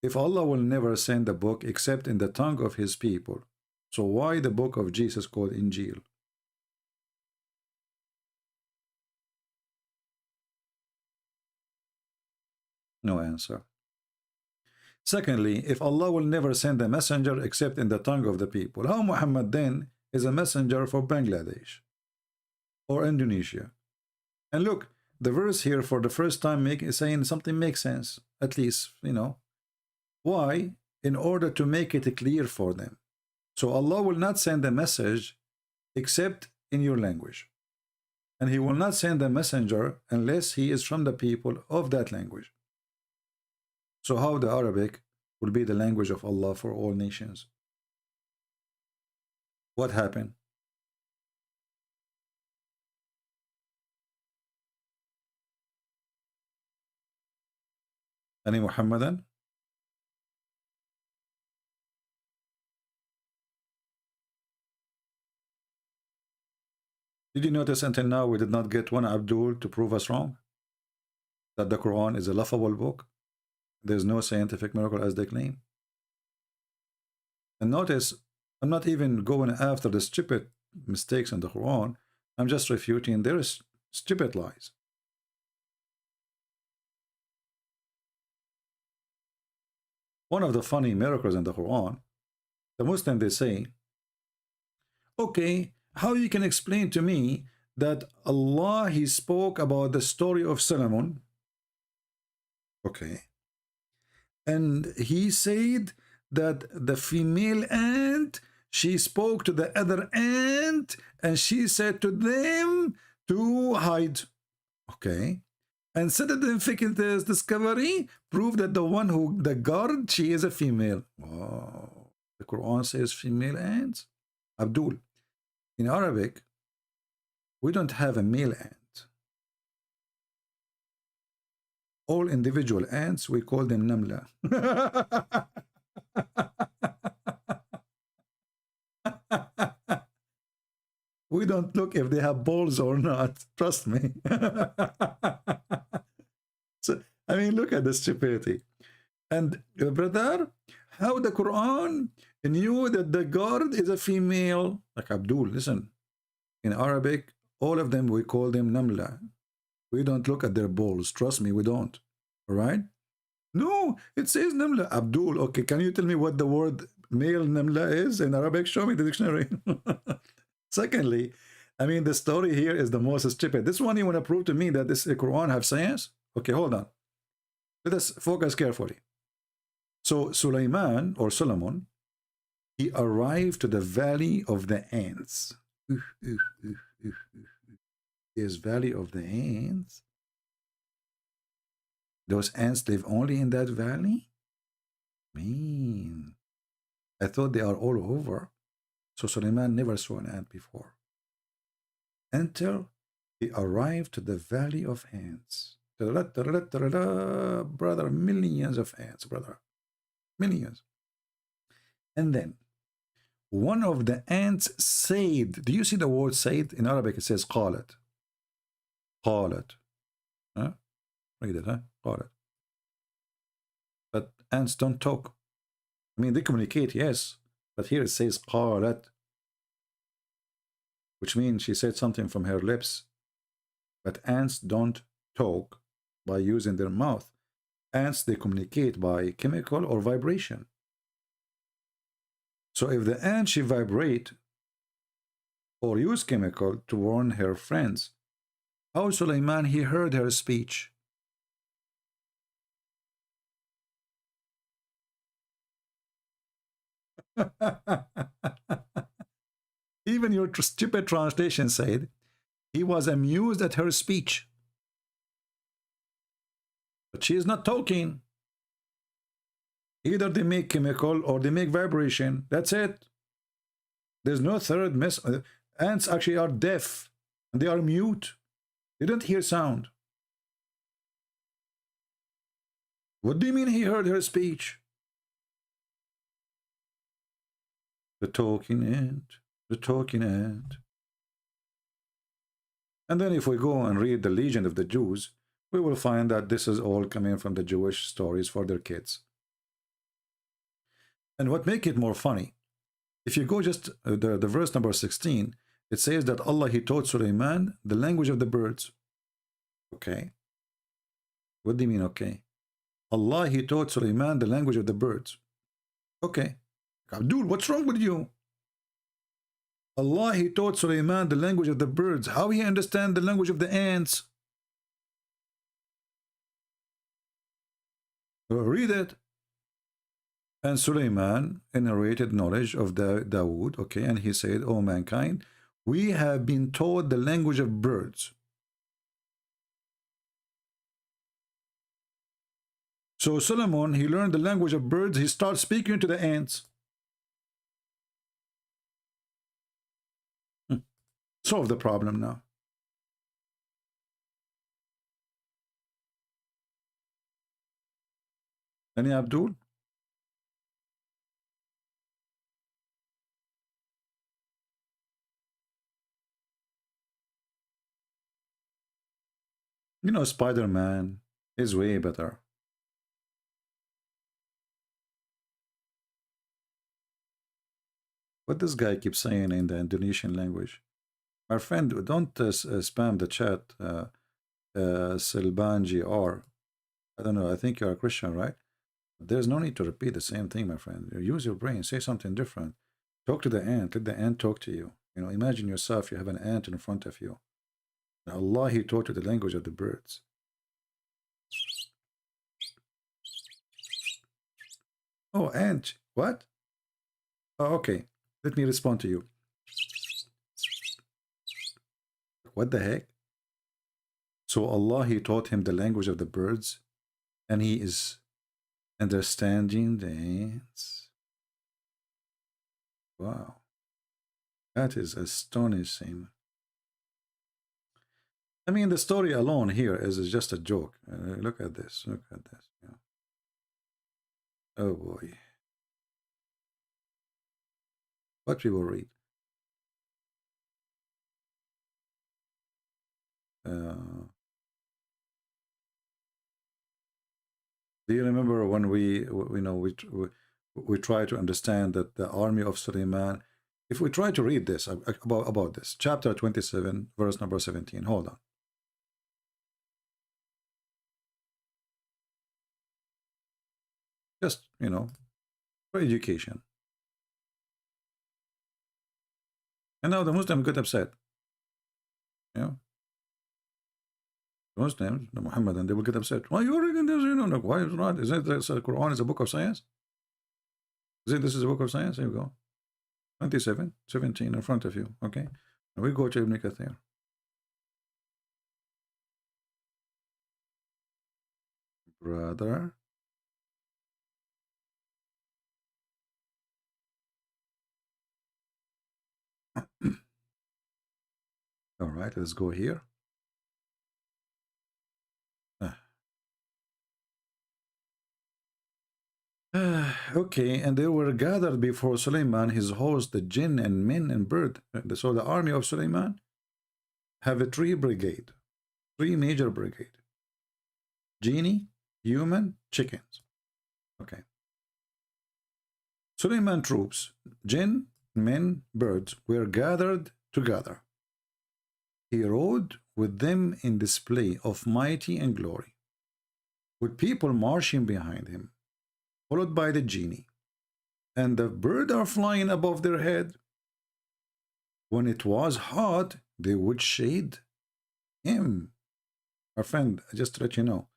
Speaker 7: If Allah will never send a book except in the tongue of his people, so why the book of Jesus called Injil? No answer. Secondly, if Allah will never send a messenger except in the tongue of the people, how Muhammad then is a messenger for Bangladesh or Indonesia? And look, the verse here for the first time saying something makes sense, at least, you know. Why? In order to make it clear for them. So Allah will not send a message except in your language. And he will not send a messenger unless he is from the people of that language. So how the Arabic will be the language of Allah for all nations? What happened? Any Muhammadan? Did you notice until now we did not get one Abdul to prove us wrong? That the Quran is a laughable book? There's no scientific miracle as they claim. And notice, I'm not even going after the stupid mistakes in the Quran. I'm just refuting their stupid lies. One of the funny miracles in the Quran, the Muslim, they say, okay, how you can explain to me that Allah, he spoke about the story of Solomon, okay, and he said that the female ant, she spoke to the other ant, and she said to them to hide, okay, and scientific discovery proved that the one who, the guard, she is a female. Wow. The Quran says female ants. Abdul, in Arabic, we don't have a male ant. All individual ants, we call them namla. We don't look if they have balls or not. Trust me. So, I mean, look at the stupidity. And brother, how the Quran knew that the guard is a female? Like Abdul, listen. In Arabic, all of them, we call them namla. We don't look at their balls. Trust me, we don't. All right? No, it says namla. Abdul, okay, can you tell me what the word male namla is in Arabic? Show me the dictionary. Secondly, I mean, the story here is the most stupid. This one you want to prove to me that this Quran have science? Okay, hold on. Let us focus carefully. So Sulaiman or Solomon, he arrived to the valley of the ants. There's valley of the ants. Those ants live only in that valley? Man, I thought they are all over. So Sulaiman never saw an ant before. Until he arrived to the valley of ants. Brother, millions of ants, brother. Millions. And then one of the ants said, do you see the word said? In Arabic it says qalat. Qalat. Huh? Read it, huh? Qalat. But ants don't talk. I mean, they communicate, yes. But here it says qalat, which means she said something from her lips. But ants don't talk by using their mouth. Ants, they communicate by chemical or vibration. So if the ant, she vibrate or use chemical to warn her friends, how Sulaiman, he heard her speech. Even your stupid translation said he was amused at her speech. But she is not talking. Either they make chemical or they make vibration. That's it. There's no third mess. Ants actually are deaf and they are mute. They don't hear sound. What do you mean he heard her speech? The talking ant. The talking ant. And then if we go and read the legend of the Jews, we will find that this is all coming from the Jewish stories for their kids. And what makes it more funny, if you go just the verse number 16, it says that Allah, he taught Sulaiman the language of the birds. Okay. What do you mean, okay? Allah, he taught Sulaiman the language of the birds. Okay. Abdul, what's wrong with you? Allah, he taught Sulaiman the language of the birds. How he understand the language of the ants? Read it. And Sulaiman narrated knowledge of Dawood, okay, and he said, "O mankind, we have been taught the language of birds." So Solomon, he learned the language of birds. He starts speaking to the ants. Solve the problem now. Any Abdul? You know, Spider-Man is way better. What this guy keeps saying in the Indonesian language. My friend, don't spam the chat, Silbanji, or I don't know, I think you're a Christian, right? There's no need to repeat the same thing, my friend. Use your brain, say something different. Talk to the ant, let the ant talk to you. You know, imagine yourself, you have an ant in front of you. Allah, he taught you the language of the birds. Oh, ant, what? Oh, okay, let me respond to you. What the heck? So Allah, he taught him the language of the birds, and he is understanding the ants. Wow. That is astonishing. I mean, the story alone here is just a joke. Look at this. Look at this. Yeah. Oh boy. What we will read. Do you remember when we try to understand that the army of Sulaiman? If we try to read this about this, chapter 27, verse number 17. Hold on. Just, you know, for education. And now the Muslim got upset. Yeah. The Muslims, the Muhammadan, they will get upset. Why are you reading this? You know, like, why is it not? Is it the Quran is a book of science? Is it this is a book of science? Here you go. 27, 17 in front of you. Okay. And we go to Ibn Kathir. Brother. All right, let's go here. Okay, and they were gathered before Sulaiman, his host, the jinn and men and bird. So the army of Sulaiman have a three major brigade. Genie, human, chickens. Okay. Sulaiman troops, jinn, men, birds, were gathered together. He rode with them in display of mighty and glory, with people marching behind him, followed by the genie, and the birds are flying above their head. When it was hot, they would shade, Him, our friend, just to let you know,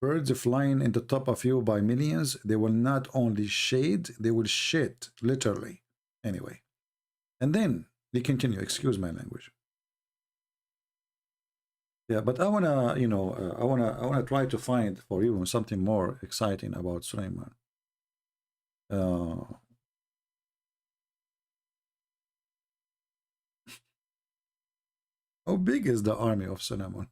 Speaker 7: birds flying in the top of you by millions, they will not only shade, they will shit, literally. Anyway. And then they continue, excuse my language. Yeah, but I wanna, you know, I wanna try to find for you something more exciting about Sulaiman. How big is the army of Sulaiman?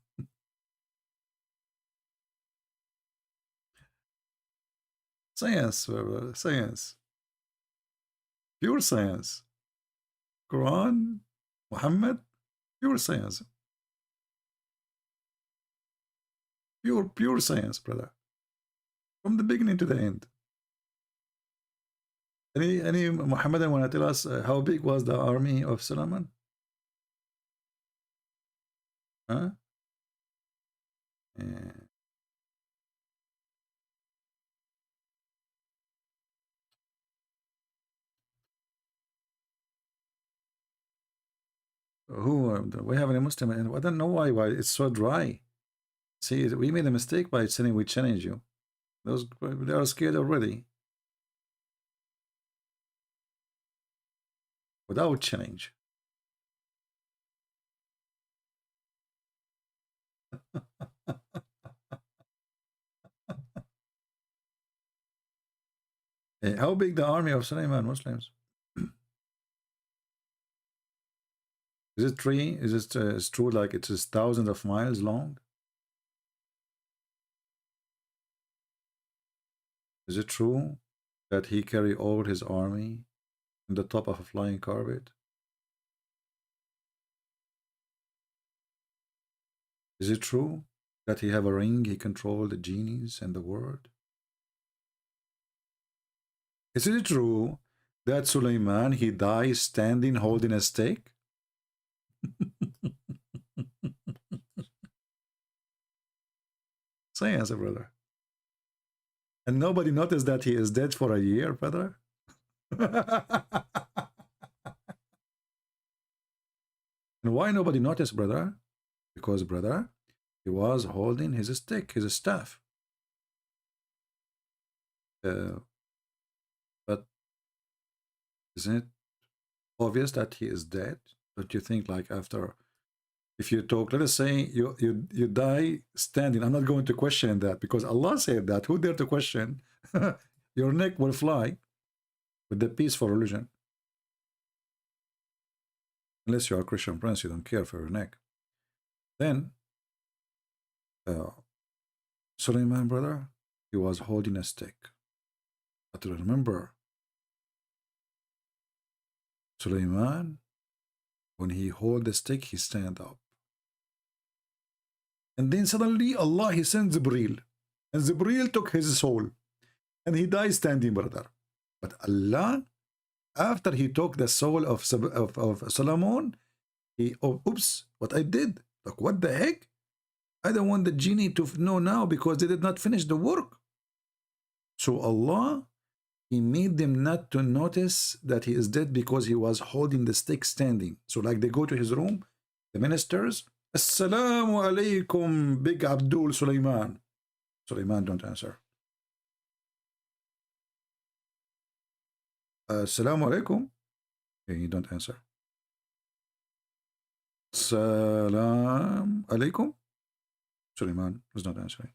Speaker 7: Science, science, pure science. Quran, Muhammad, pure science. Pure science, brother. From the beginning to the end. Any Muhammadan want to tell us how big was the army of Sulaiman? Huh? Yeah. We have any Muslim, and I don't know why it's so dry. See, we made a mistake by saying we challenge you. They are scared already. Without challenge. How big the army of Sulaiman Muslims? Is it true? Is it it's true like it is thousands of miles long? Is it true that he carry all his army on the top of a flying carpet? Is it true that he have a ring, he control the genies and the world? Is it true that Sulaiman, he dies standing holding a stake? Say answer, brother. And nobody noticed that he is dead for a year, brother? And why nobody noticed, brother? Because, brother, he was holding his stick, his staff. But isn't it obvious that he is dead? Don't you think, like, after, if you talk, let us say you die standing. I'm not going to question that because Allah said that. Who dare to question? Your neck will fly with the peaceful religion. Unless you are a Christian prince, you don't care for your neck. Then, Sulaiman, brother, he was holding a stick. But remember, Sulaiman, when he hold the stick, he stand up. And then suddenly Allah, he sends Jibreel. And Jibreel took his soul. And he died standing, brother. But Allah, after he took the soul of Solomon, he, oh, oops, what I did. Like, what the heck? I don't want the genie to know now because they did not finish the work. So Allah, he made them not to notice that he is dead because he was holding the stick standing. So like they go to his room, the ministers, Assalamu alaikum, Big Abdul Sulaiman. Sulaiman don't answer. Assalamu alaikum. He don't answer. Salam alaikum. Sulaiman is not answering.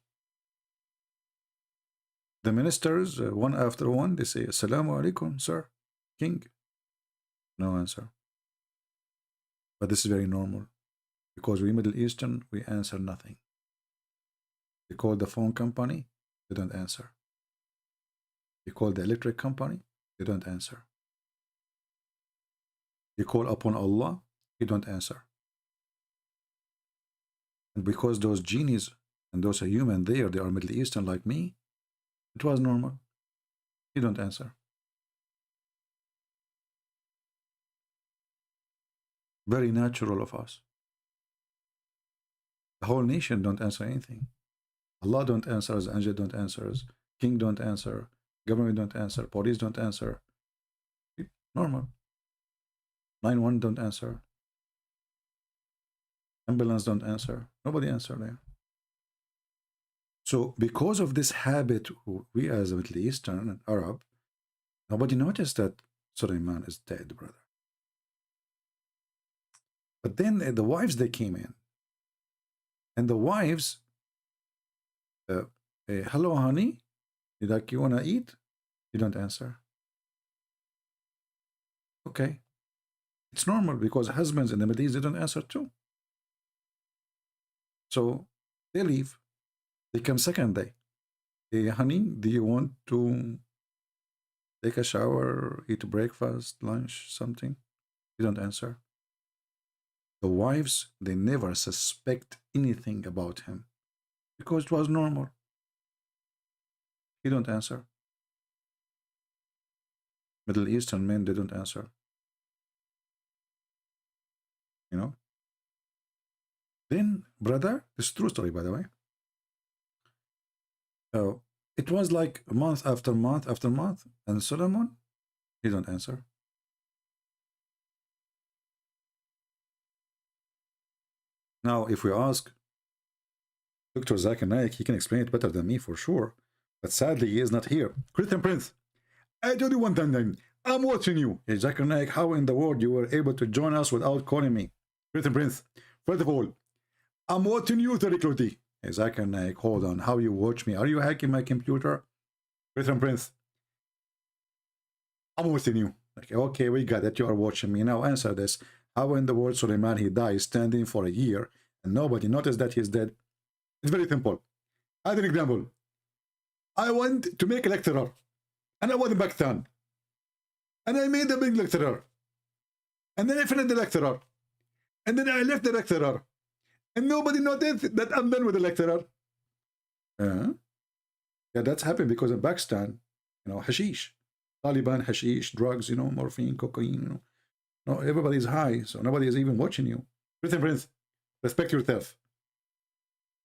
Speaker 7: The ministers, one after one, they say, Assalamu alaikum, sir, king. No answer. But this is very normal. Because we Middle Eastern, we answer nothing. You call the phone company, they don't answer. You call the electric company, they don't answer. You call upon Allah, he don't answer. And because those genies and those are human there, they are Middle Eastern like me, it was normal. He don't answer. Very natural of us. The whole nation don't answer anything. Allah don't answer, angel don't answer, king don't answer, government don't answer, police don't answer. Normal. 911 don't answer. Ambulance don't answer. Nobody answer there. So because of this habit, we as a Middle Eastern and Arab, nobody noticed that Sulaiman is dead, brother. But then the wives, they came in. And the wives, hello, honey, you want to eat? You don't answer. Okay. It's normal because husbands in the Middle East, they don't answer too. So they leave. They come second day. Hey, honey, do you want to take a shower, eat breakfast, lunch, something? You don't answer. The wives, they never suspect anything about him because it was normal. He don't answer. Middle Eastern men, they don't answer. You know? Then, brother, this is true story, by the way. It was like month after month after month, and Solomon, he don't answer. Now, if we ask Dr. Zakir Naik, he can explain it better than me for sure, but sadly, he is not here. Christian Prince, I told you one time, I'm watching you. Hey, Zakir Naik, how in the world you were able to join us without calling me? Christian Prince, first of all, I'm watching you very closely. Hey, Zakir Naik, hold on. How you watch me? Are you hacking my computer? Christian Prince, I'm watching you. Okay, we got it. You are watching me. Now answer this. How in the world Suleiman, he dies standing for a year and nobody noticed that he's dead? It's very simple. As an example, I went to make a lecturer and I was in Pakistan and I made a big lecturer and then I finished the lecturer and then I left the lecturer and nobody noticed that I'm done with the lecturer. Yeah, that's happened because in Pakistan, you know, hashish, Taliban, hashish, drugs, you know, morphine, cocaine, you know. No, everybody's high, so nobody is even watching you. Christian Prince, respect yourself.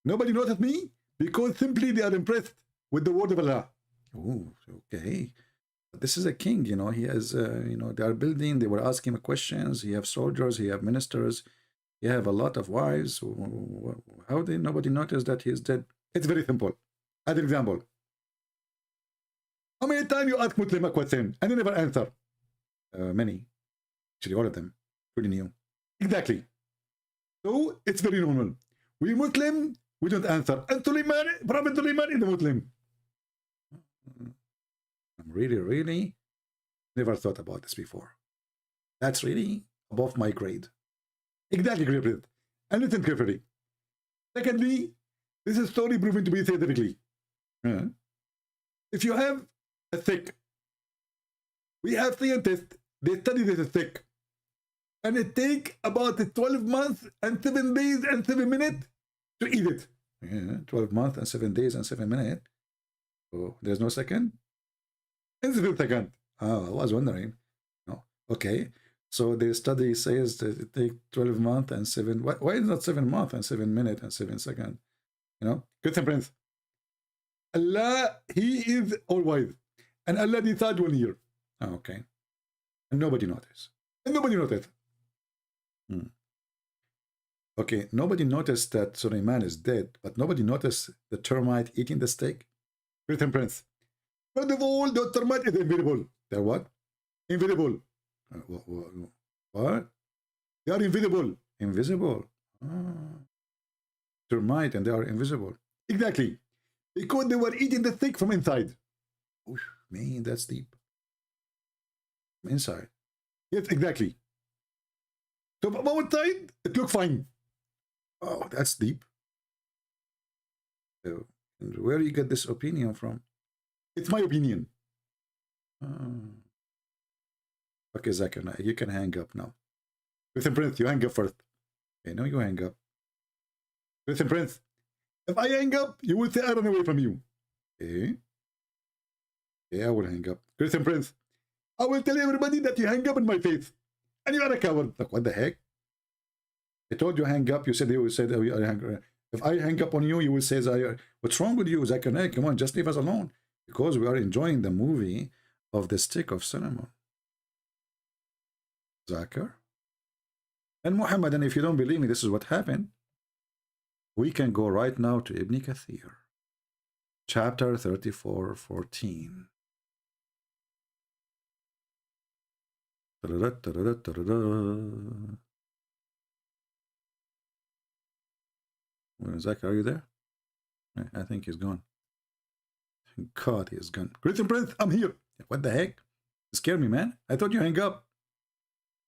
Speaker 7: Nobody noticed me because simply they are impressed with the word of Allah. Oh, okay. But this is a king, you know. He has, you know, they are building. They were asking him questions. He have soldiers. He have ministers. He have a lot of wives. How did nobody notice that he is dead? It's very simple. As an example, how many times you ask Muslim a question and they never answer? Many. Actually, all of them, including you. Exactly. So, it's very normal. We Muslim, we don't answer. And Suleiman, Prophet Suleiman is a Muslim. I'm really never thought about this before. That's really above my grade. Exactly, Griffith. And listen carefully. Secondly, this is story proven to be scientifically. If you have a stick, we have scientists, they study this stick. And it take about 12 months and 7 days and 7 minutes to eat it. Yeah, 12 months and 7 days and 7 minutes. Oh, there's no second? And 7 seconds. Oh, I was wondering. No. Okay. So the study says that it takes 12 months and 7. Why is not 7 months and 7 minutes and 7 seconds? You know? Christian Prince. Allah, He is all wise. And Allah decides 1 year. Oh, okay. And nobody noticed. And nobody noticed. Okay, nobody noticed that Suleiman is dead, but nobody noticed the termite eating the steak. Christian Prince. First of all, the termite is invisible. They're what? Invisible. What? They are invisible. Invisible. Termite and they are invisible. Exactly. Because they were eating the steak from inside. Oh, man, that's deep. From inside. Yes, exactly. So from outside, it looked fine. Oh, that's deep. So, and where do you get this opinion from? It's my opinion. Okay, Zakir, you can hang up now. Christian Prince, you hang up first. Okay, no, you hang up. Christian Prince, if I hang up, you will say I run away from you. Okay? Yeah, I will hang up. Christian Prince, I will tell everybody that you hang up in my face. And you are a coward. Like, what the heck? I told you hang up. You said you said if I hang up on you, you will say, what's wrong with you, Zakir Naik? Come on, just leave us alone. Because we are enjoying the movie of the stick of Solomon. Zakir? And Muhammad, and if you don't believe me, this is what happened. We can go right now to Ibn Kathir, chapter 34:14. Zach, are you there? I think he's gone. God, he's gone. Greeting, Prince, I'm here. What the heck? You scared me, man. I thought you hang up.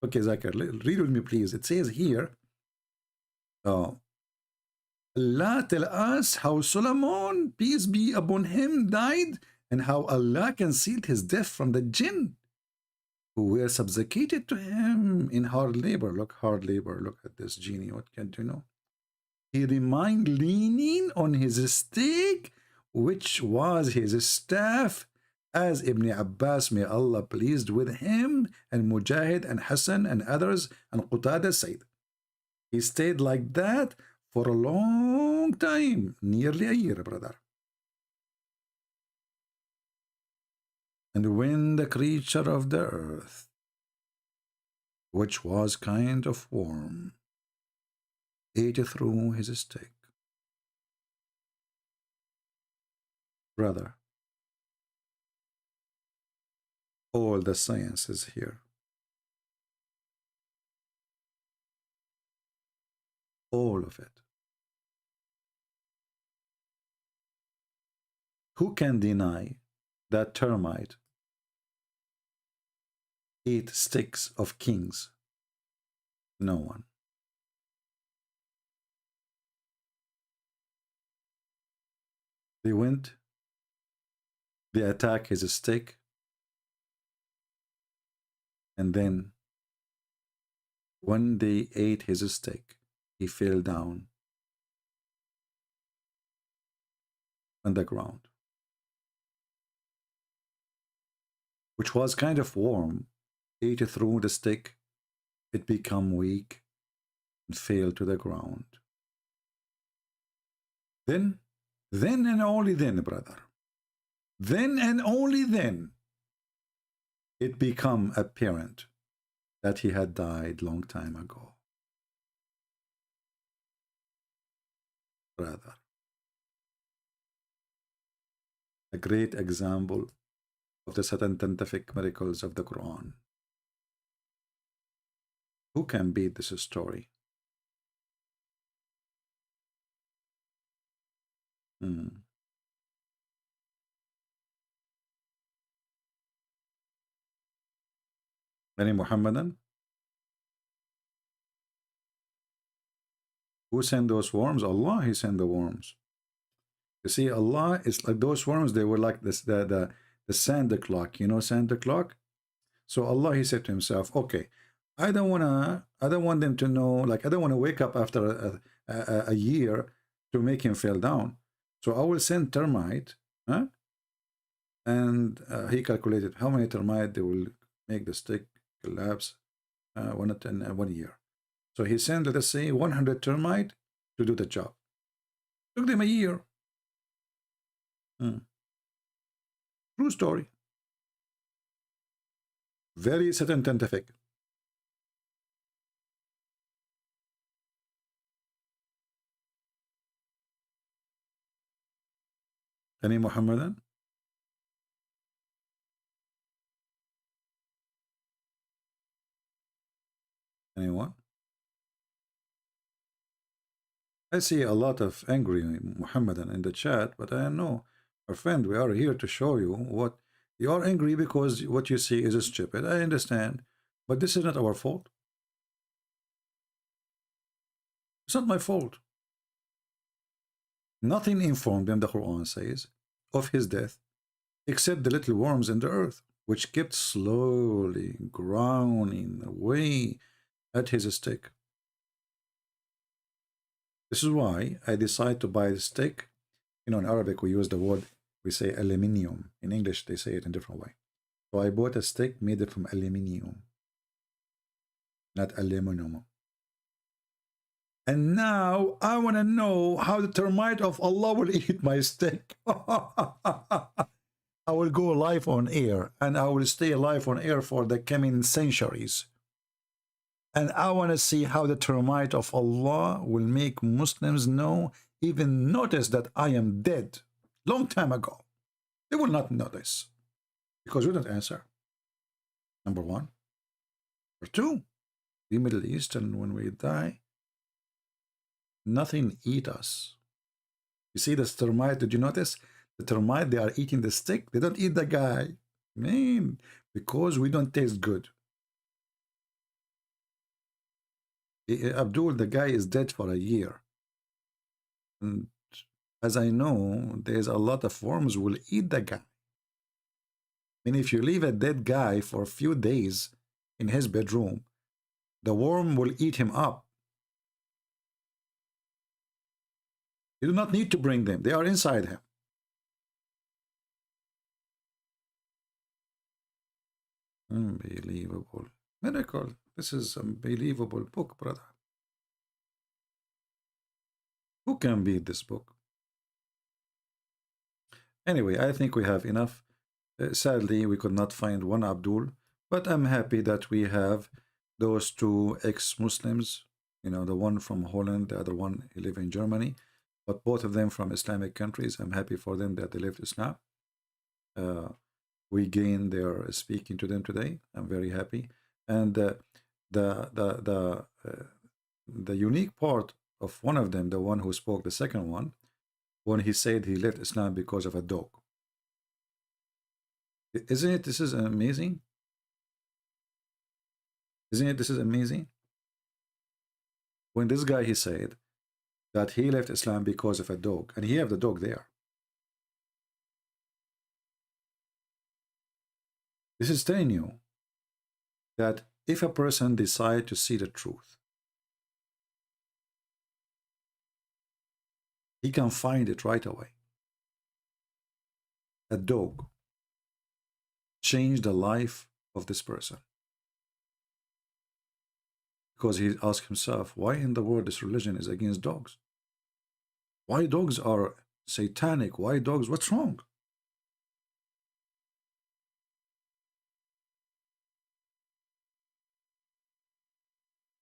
Speaker 7: Okay, Zakir, read with me, please. It says here, Allah tell us how Solomon, peace be upon him, died, and how Allah concealed his death from the jinn who were subjugated to him in hard labor. Look, hard labor. Look at this genie. What can you know? He remained leaning on his stick, which was his staff, as Ibn Abbas, may Allah pleased with him, and Mujahid and Hassan and others, and Qatada said. He stayed like that for a long time, nearly a year, brother. And when the creature of the earth, which was kind of warm, ate through his stick, brother, all the sciences here, all of it. Who can deny that termite eat sticks of kings? No one. They went, they attack his stick, and then when they ate his stick, he fell down on the ground, which was kind of warm, ate through the stick, it became weak and fell to the ground. Then and only then, brother, then and only then, it became apparent that he had died long time ago. Brother, a great example of the scientific miracles of the Qur'an. Who can beat this story? Any Muhammadan? Who sent those worms? Allah, he sent the worms. You see, Allah is like those worms, they were like this, the Santa clock, you know, Santa clock. So Allah, he said to himself, okay, I don't want them to know, like, I don't want to wake up after a year to make him fall down. So I will send termite, huh? And he calculated how many termite they will make the stick collapse in 1 year. So he sent, let us say, 100 termite to do the job. Took them a year. True story. Very scientific. Any Muhammadan? Anyone? I see a lot of angry Muhammadan in the chat, but I know, our friend, we are here to show you what you are angry because what you see is stupid. I understand, but this is not our fault. It's not my fault. Nothing informed them, the Quran says, of his death, except the little worms in the earth, which kept slowly growing away at his stick. This is why I decided to buy the stick. You know, in Arabic we use the word, we say aluminium. In English they say it in a different way. So I bought a stick made from aluminium, not aluminum. And now I want to know how the termite of Allah will eat my stick. I will go live on air, and I will stay live on air for the coming centuries. And I want to see how the termite of Allah will make Muslims know, even notice that I am dead long time ago. They will not notice because we don't answer. Number one. Number two, the Middle Eastern, when we die, nothing eat us. You see this termite, did you notice? The termite, they are eating the stick. They don't eat the guy. Man, because we don't taste good. Abdul, the guy is dead for a year. And as I know, there's a lot of worms will eat the guy. And if you leave a dead guy for a few days in his bedroom, the worm will eat him up. You do not need to bring them. They are inside him. Unbelievable. Miracle. This is an unbelievable book, brother. Who can beat this book? Anyway, I think we have enough. Sadly, we could not find one Abdul, but I'm happy that we have those two ex-Muslims, you know, the one from Holland, the other one, he live in Germany, but both of them from Islamic countries. I'm happy for them that they lived Islam. We gained their speaking to them today. I'm very happy. And the unique part of one of them, the one who spoke, the second one, when he said he left Islam because of a dog. Isn't it? This is amazing. Isn't it? This is amazing. When this guy, he said that he left Islam because of a dog, and he have the dog there. This is telling you that if a person decides to see the truth, he can find it right away. A dog changed the life of this person. Because he asked himself, why in the world this religion is against dogs? Why dogs are satanic? Why dogs? What's wrong?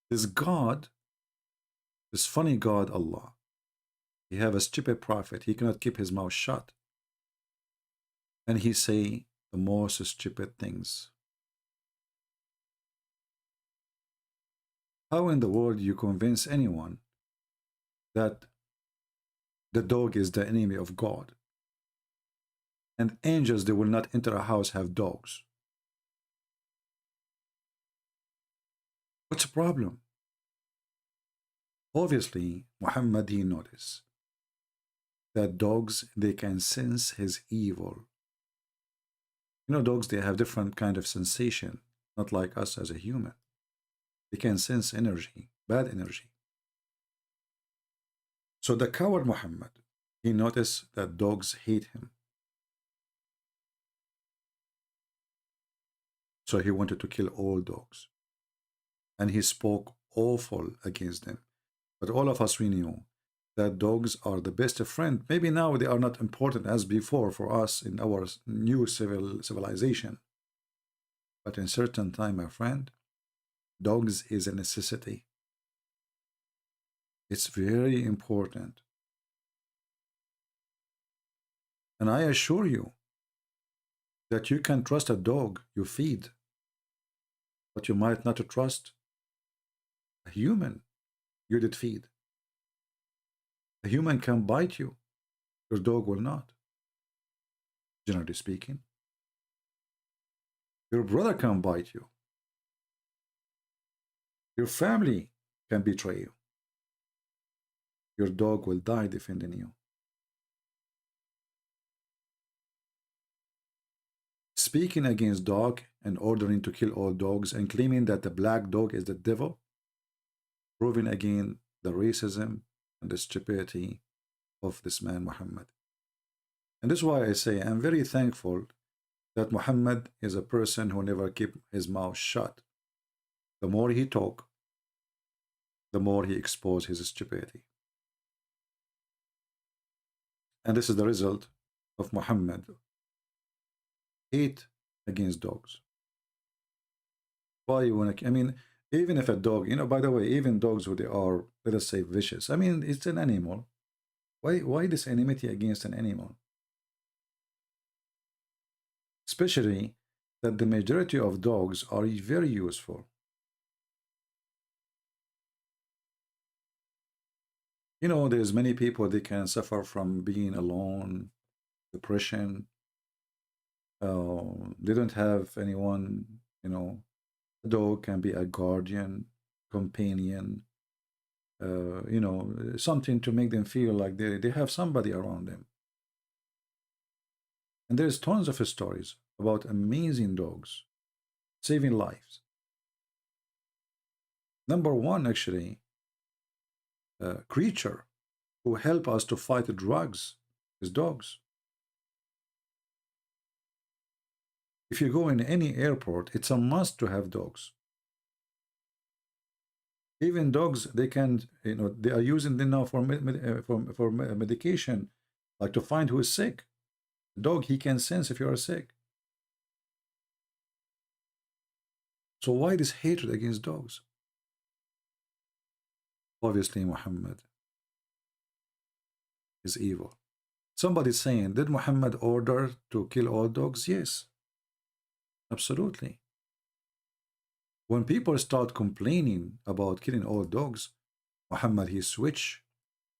Speaker 7: This God, this funny God, Allah, he have a stupid prophet. He cannot keep his mouth shut. And he say the most stupid things. How in the world you convince anyone that the dog is the enemy of God? And angels, they will not enter a house have dogs. What's the problem? Obviously, Muhammad, he noticed that dogs, they can sense his evil. You know, dogs, they have different kind of sensation, not like us as a human. They can sense energy, bad energy. So the coward Muhammad, he noticed that dogs hate him. So he wanted to kill all dogs. And he spoke awful against them. But all of us, we knew that dogs are the best friend. Maybe now they are not important as before for us in our new civilization. But in certain time, my friend, dogs is a necessity. It's very important. And I assure you that you can trust a dog you feed, but you might not trust a human you did feed. A human can bite you, your dog will not, generally speaking. Your brother can bite you. Your family can betray you. Your dog will die defending you. Speaking against dog and ordering to kill all dogs and claiming that the black dog is the devil, proving again the racism and the stupidity of this man Muhammad. And this is why I say I'm very thankful that Muhammad is a person who never kept his mouth shut. The more he talk, the more he exposed his stupidity. And this is the result of Muhammad hate against dogs. Why you want to? I mean, Even if a dog, by the way, even dogs who they are, let us say, vicious. I mean, it's an animal. Why this enmity against an animal? Especially that the majority of dogs are very useful. There's many people, they can suffer from being alone, depression. They don't have anyone, a dog can be a guardian, companion, something to make them feel like they have somebody around them. And there's tons of stories about amazing dogs saving lives. Number one, actually, creature who help us to fight drugs is dogs. If you go in any airport, it's a must to have dogs. Even dogs, they can, they are using them now for medication, like to find who is sick. The dog, he can sense if you are sick. So why this hatred against dogs? Obviously, Muhammad is evil. Somebody's saying, did Muhammad order to kill all dogs? Yes, absolutely. When people start complaining about killing all dogs, Muhammad, he switch.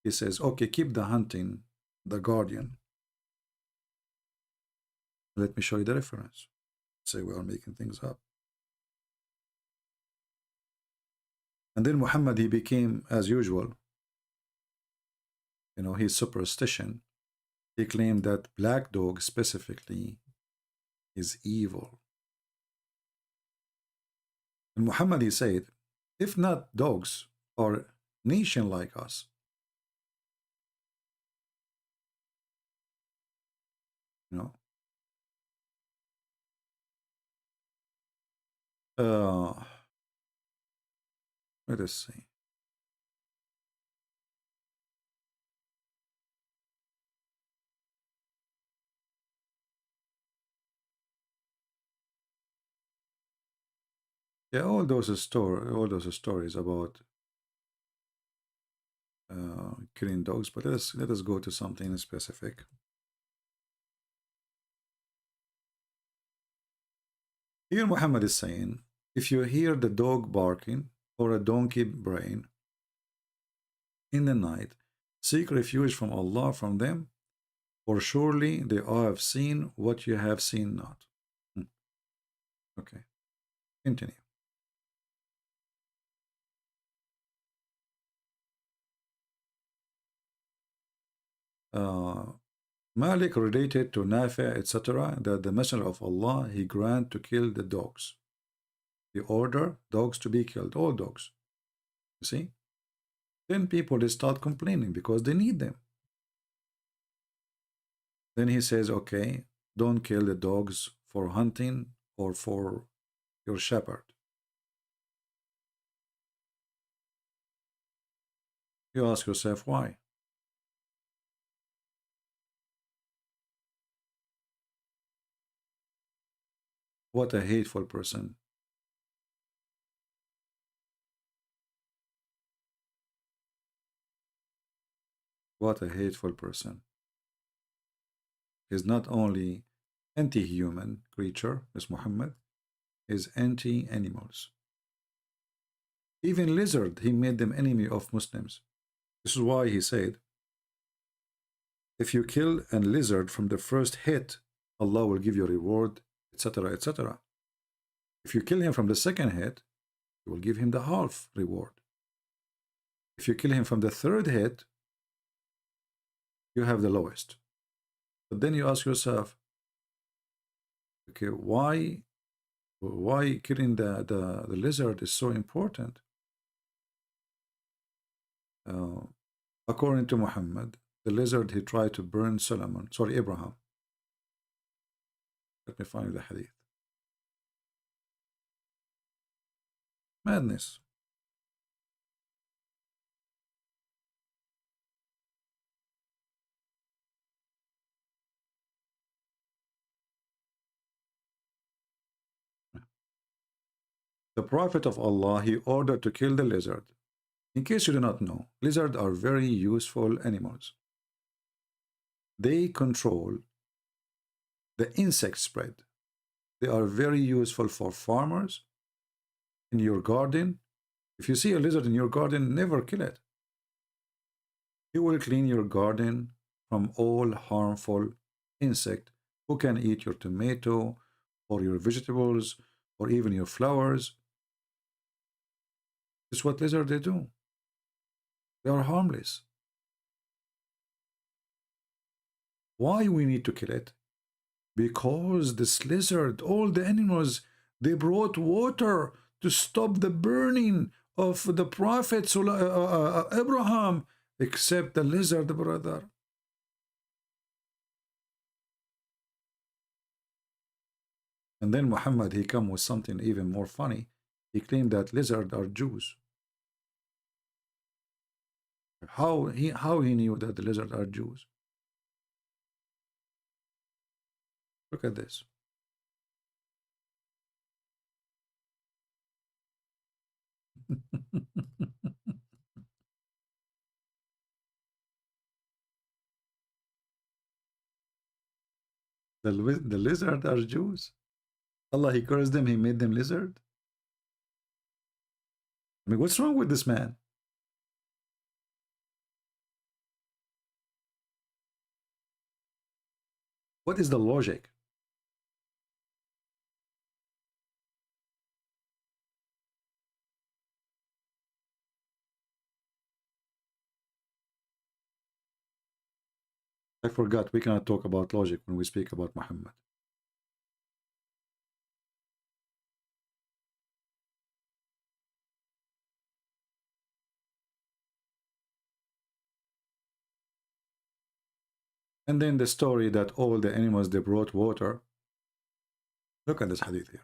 Speaker 7: He says, okay, keep the hunting, the guardian. Let me show you the reference. Say we are making things up. And then Muhammad, he became, as usual, his superstition. He claimed that black dog specifically is evil. And Muhammad, he said, if not dogs or nation like us, let us see. Yeah, all those stories about killing dogs, but let us go to something specific. Here Muhammad is saying, if you hear the dog barking or a donkey braying in the night, seek refuge from Allah from them, for surely they have seen what you have seen not. Okay, continue. Malik related to Nafi, etc., that the Messenger of Allah, he grant to kill the dogs. He order dogs to be killed, all dogs. You see? Then people, they start complaining because they need them. Then he says, okay, don't kill the dogs for hunting or for your shepherd. You ask yourself, why? What a hateful person. What a hateful person. He's not only anti-human creature, as Muhammad, is anti-animals. Even lizard, he made them enemy of Muslims. This is why he said, if you kill a lizard from the first hit, Allah will give you a reward, etc., etc. If you kill him from the second hit, you will give him the half reward. If you kill him from the third hit, you have the lowest. But then you ask yourself, okay, why killing the lizard is so important? According to Muhammad, the lizard, he tried to burn Abraham. Let me find the hadith. Madness. The Prophet of Allah, he ordered to kill the lizard. In case you do not know, lizards are very useful animals. They control the insect spread. They are very useful for farmers in your garden. If you see a lizard in your garden, never kill it. It will clean your garden from all harmful insect who can eat your tomato or your vegetables or even your flowers. This is what lizards they do. They are harmless. Why we need to kill it? Because this lizard, all the animals, they brought water to stop the burning of the Prophet Abraham, except the lizard, brother. And then Muhammad, he come with something even more funny. He claimed that lizards are Jews. How he knew that the lizards are Jews? Look at this. The lizard are Jews. Allah, he cursed them, he made them lizard. I mean, what's wrong with this man? What is the logic? I forgot, we cannot talk about logic when we speak about Muhammad. And then the story that all the animals, they brought water. Look at this hadith here.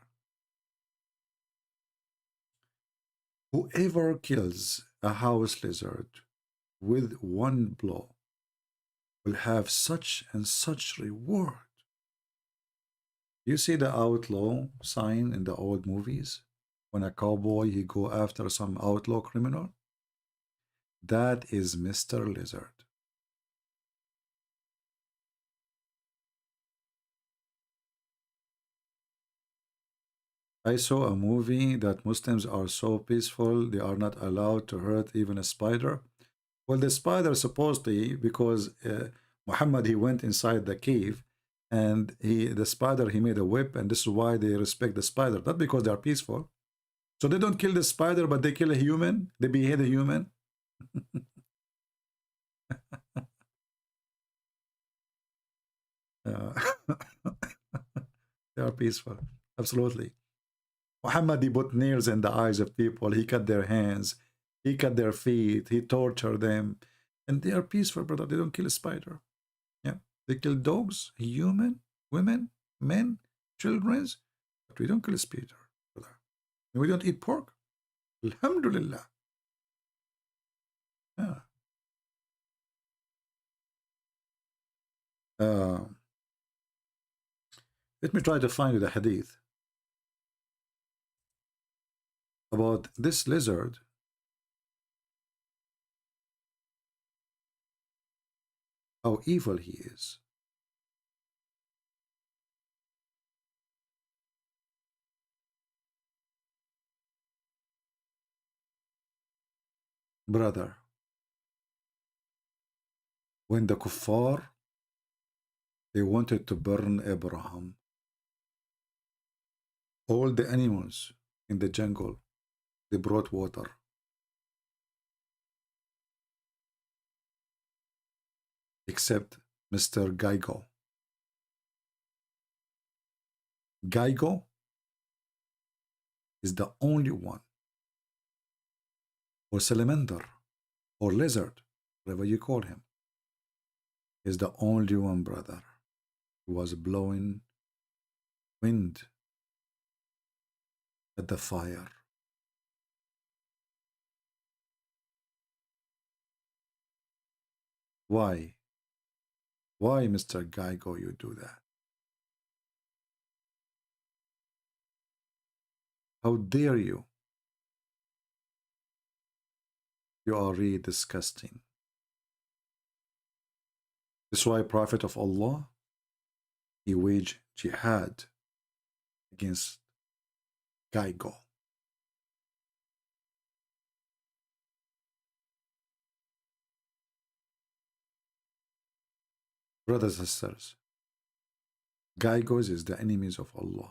Speaker 7: Whoever kills a house lizard with one blow will have such and such reward. You see the outlaw sign in the old movies? When a cowboy, he go after some outlaw criminal? That is Mr. Lizard. I saw a movie that Muslims are so peaceful, they are not allowed to hurt even a spider. Well, the spider supposedly, because Muhammad, he went inside the cave, and the spider, he made a whip, and this is why they respect the spider, not because they are peaceful. So they don't kill the spider, but they kill a human. They behead a human. They are peaceful, absolutely. Muhammad, he put nails in the eyes of people. He cut their hands. He cut their feet. He tortured them. And they are peaceful, brother. They don't kill a spider. Yeah. They kill dogs, human, women, men, children. But we don't kill a spider, brother. And we don't eat pork. Alhamdulillah. Yeah. Let me try to find you the hadith about this lizard. How evil he is. Brother, when the kuffar, they wanted to burn Abraham, all the animals in the jungle, they brought water. Except Mr. Geigo. Geigo is the only one, or salamander, or lizard, whatever you call him, is the only one, brother, who was blowing wind at the fire. Why? Why, Mr. Geigo, you do that? How dare you? You are really disgusting. That's why Prophet of Allah, he waged jihad against Gaigo. Brothers and sisters, Gaigos is the enemies of Allah.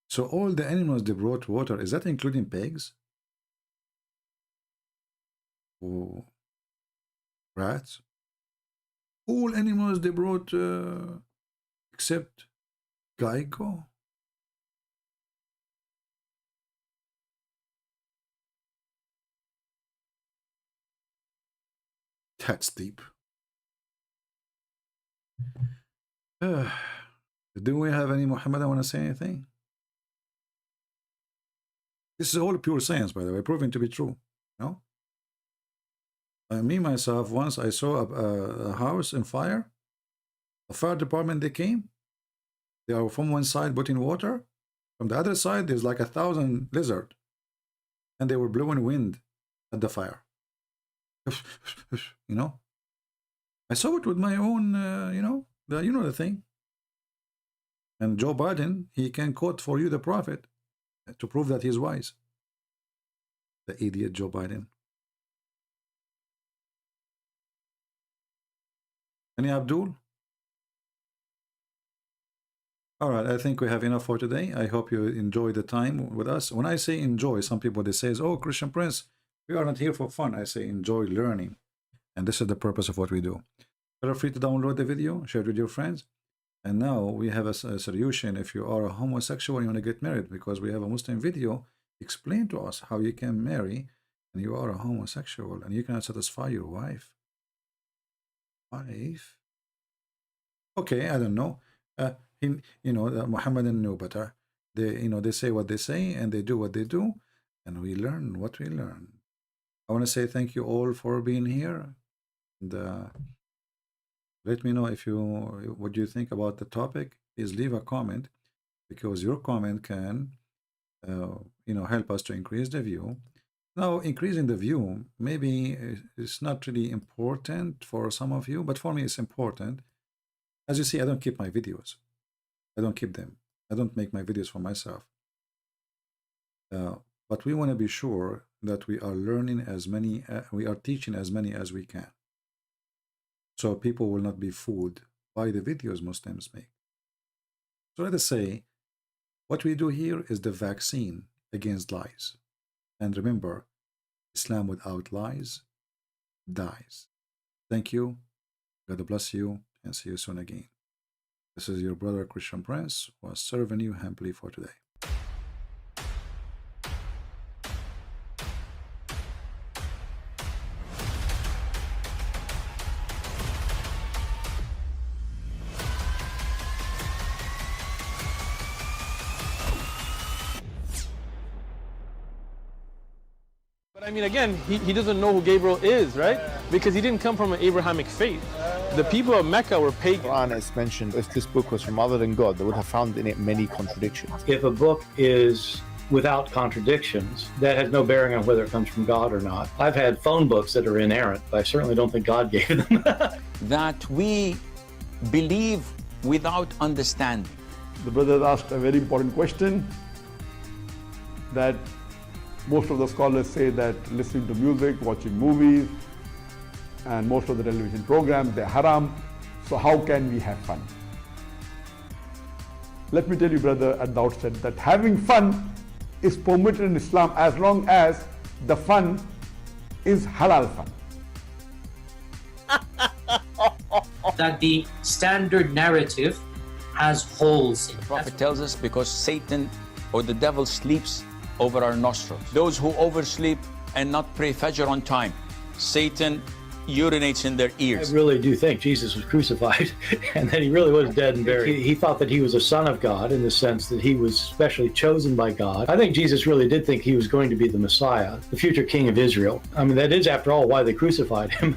Speaker 7: So all the animals they brought water, is that including pigs? Or rats? All animals they brought except Gaigo? That's deep. Do we have any Muhammad? I want to say anything? This is all pure science, by the way, proven to be true. No? Me, myself, once I saw a house in fire. The fire department, they came. They are from one side putting water. From the other side, there's like 1,000 lizards. And they were blowing wind at the fire. You know? I saw it with my own, you know the thing. And Joe Biden, he can quote for you the prophet to prove that he's wise. The idiot Joe Biden. Any Abdul? All right, I think we have enough for today. I hope you enjoy the time with us. When I say enjoy, some people they say, oh, Christian Prince, we are not here for fun. I say enjoy learning. And this is the purpose of what we do. Feel free to download the video, share it with your friends. And now we have a solution if you are a homosexual and you want to get married, because we have a Muslim video explain to us how you can marry and you are a homosexual and you cannot satisfy your wife. Okay, I don't know. Muhammad knew better. They say what they say and they do what they do, and we learn what we learn. I want to say thank you all for being here, and let me know what you think about the topic. Please leave a comment, because your comment can help us to increase the view. Now, increasing the view maybe it's not really important for some of you, but for me it's important. As you see, I don't keep my videos. I don't keep them. I don't make my videos for myself. But we want to be sure that we are learning as many, we are teaching as many as we can. So people will not be fooled by the videos Muslims make. So let us say, what we do here is the vaccine against lies. And remember, Islam without lies dies. Thank you. God bless you, and see you soon again. This is your brother Christian Prince, who was serving you humbly for today.
Speaker 1: I mean, again, he doesn't know who Gabriel is, right? Because he didn't come from an Abrahamic faith. The people of Mecca were pagan.
Speaker 2: Qur'an is mentioned. If this book was from other than God, they would have found in it many contradictions.
Speaker 3: If a book is without contradictions, that has no bearing on whether it comes from God or not. I've had phone books that are inerrant, but I certainly don't think God gave them.
Speaker 4: That we believe without understanding.
Speaker 5: The brother asked a very important question, that most of the scholars say that listening to music, watching movies, and most of the television programs, they're haram. So how can we have fun? Let me tell you, brother, at the outset, that having fun is permitted in Islam as long as the fun is halal fun.
Speaker 6: That the standard narrative has holes in it.
Speaker 4: The Prophet tells us because Satan or the devil sleeps over our nostrils. Those who oversleep and not pray Fajr on time, Satan urinates in their ears.
Speaker 3: I really do think Jesus was crucified and that he really was dead and buried. He thought that he was a son of God in the sense that he was specially chosen by God. I think Jesus really did think he was going to be the Messiah, the future king of Israel. I mean, that is, after all, why they crucified him.